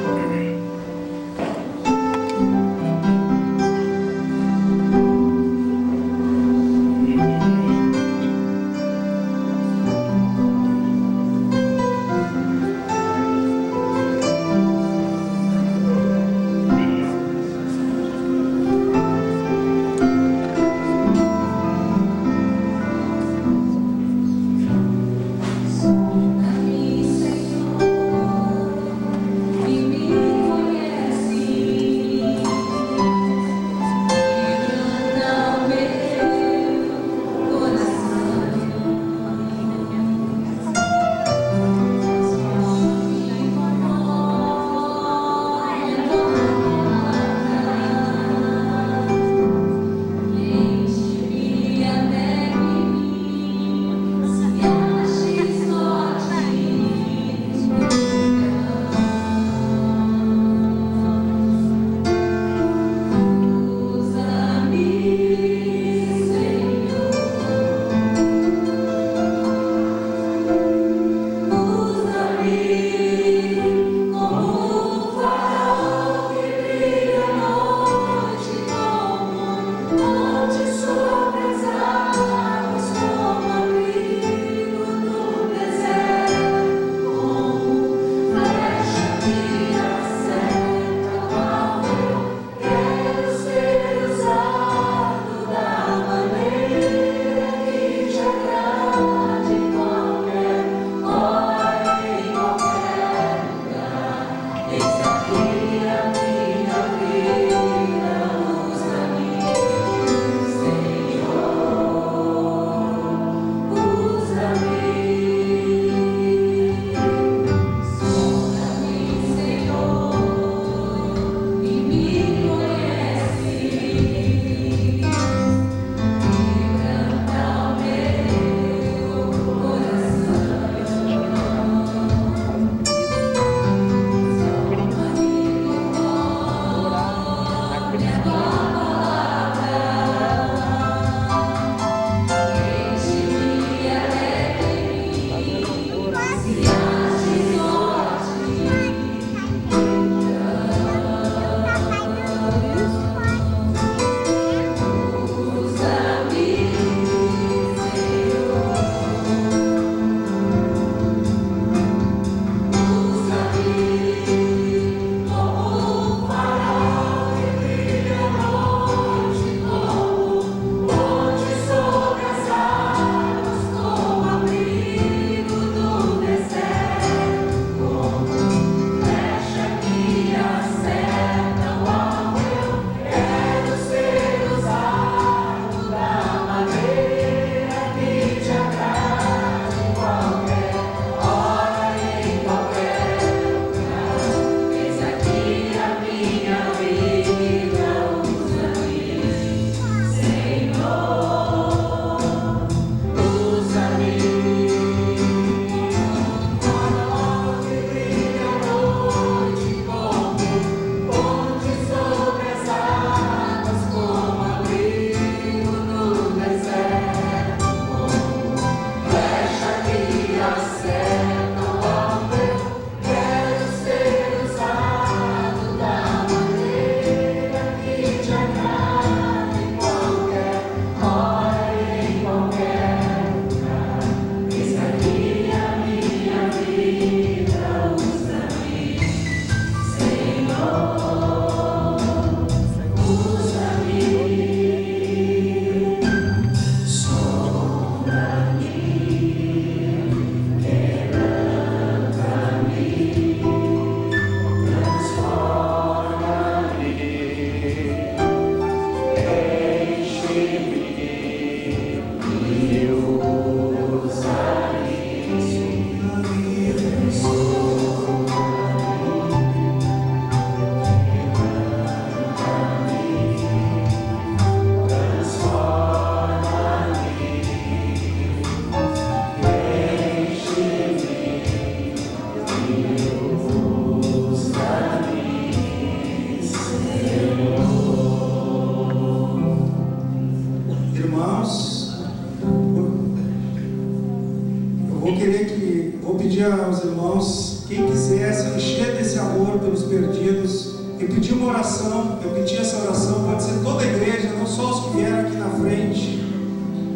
pedir aos irmãos, quem quiser se encher desse amor pelos perdidos, e pedir uma oração, eu pedi essa oração, pode ser toda a igreja, não só os que vieram aqui na frente.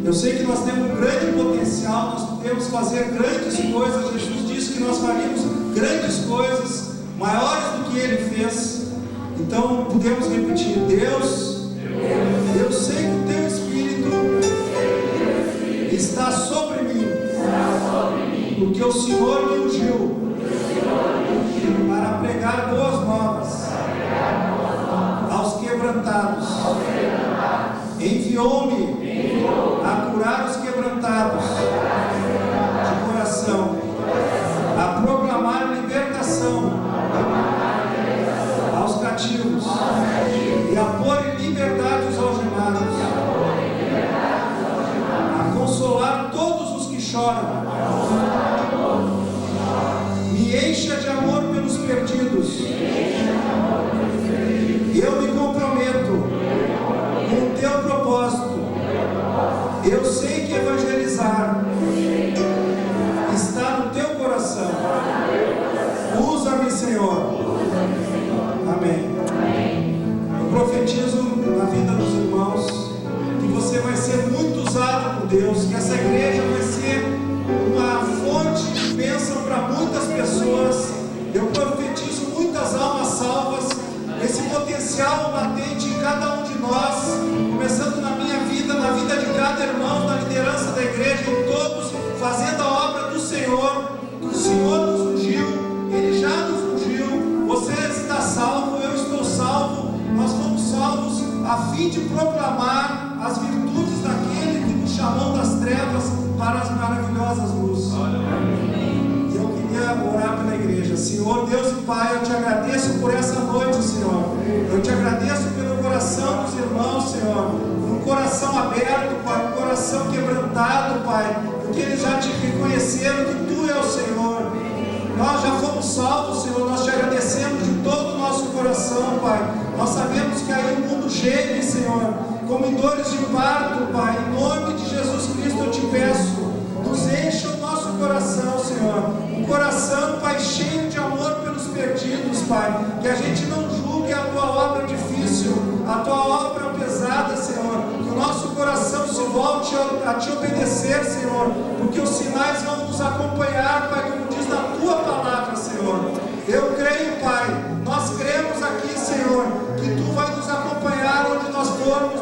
Eu sei que nós temos um grande potencial, nós podemos fazer grandes coisas. Jesus disse que nós faríamos grandes coisas, maiores do que Ele fez. Então podemos repetir: Deus, eu sei que o Teu Espírito está sobre mim, porque o Senhor me ungiu para pregar boas novas aos quebrantados. Enviou-me a curar os quebrantados de coração, a proclamar libertação aos cativos e a pôr em liberdade os algemados, a consolar todos os que choram. Me encha de amor pelos perdidos. Eu me comprometo com o Teu propósito. Eu sei que evangelizar está no Teu coração. Usa-me, Senhor. Amém. Eu profetizo na vida dos irmãos que você vai ser muito usado por Deus, que essa igreja vai ser uma fonte de bênção para muitas pessoas. Eu profetizo muitas almas salvas, esse potencial latente em cada um de nós, começando na minha vida, na vida de cada irmão, na liderança da igreja, em todos, fazendo a obra do Senhor. O Senhor nos ungiu, Ele já nos ungiu. Você está salvo, eu estou salvo. Nós fomos salvos a fim de proclamar as virtudes daquele que nos chamou das trevas para as maravilhosas luzes. E eu queria orar pela igreja. Senhor Deus e Pai, eu te agradeço por essa noite, Senhor. Eu te agradeço pelo coração dos irmãos, Senhor. Um coração aberto, Pai, um coração quebrantado, Pai, porque eles já te reconheceram que Tu é o Senhor. Nós já fomos salvos, Senhor. Nós te agradecemos de todo o nosso coração, Pai. Nós sabemos que aí o mundo geme, Senhor, como em dores de parto, Pai. Em nome de Jesus Cristo eu te peço, nos encha o nosso coração, Senhor. Um coração, Pai, cheio de amor pelos perdidos, Pai. Que a gente não julgue a Tua obra difícil, a Tua obra pesada, Senhor. Que o nosso coração se volte a Te obedecer, Senhor. Porque os sinais vão nos acompanhar, Pai, como diz na Tua palavra, Senhor. Eu creio, Pai. Nós cremos aqui, Senhor, que Tu vai nos acompanhar onde nós formos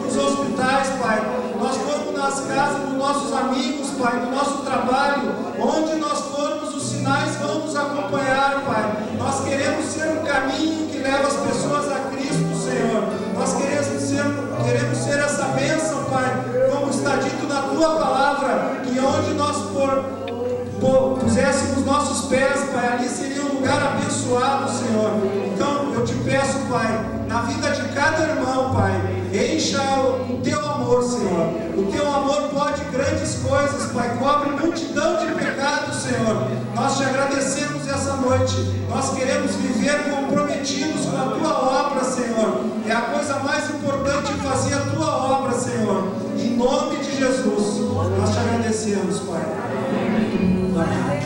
nos hospitais, Pai. Nós formos nas casas dos nossos amigos, Pai, no nosso trabalho. Onde nós formos, os sinais vão nos acompanhar, Pai. Nós queremos ser um caminho que leva as pessoas a Cristo, Senhor. Nós queremos ser essa bênção, Pai, como está dito na Tua palavra, que onde nós puséssemos nossos pés, Pai, ali seria um lugar abençoado, Senhor. Então eu te peço, Pai, na vida de cada irmão, Pai, encha o Teu amor, Senhor. O Teu amor pode grandes coisas, Pai, cobre multidão de pecados, Senhor. Nós te agradecemos essa noite. Nós queremos viver comprometidos com a Tua obra, Senhor. É a coisa mais importante fazer a Tua obra, Senhor. Em nome de Jesus, nós te agradecemos, Pai. Amém.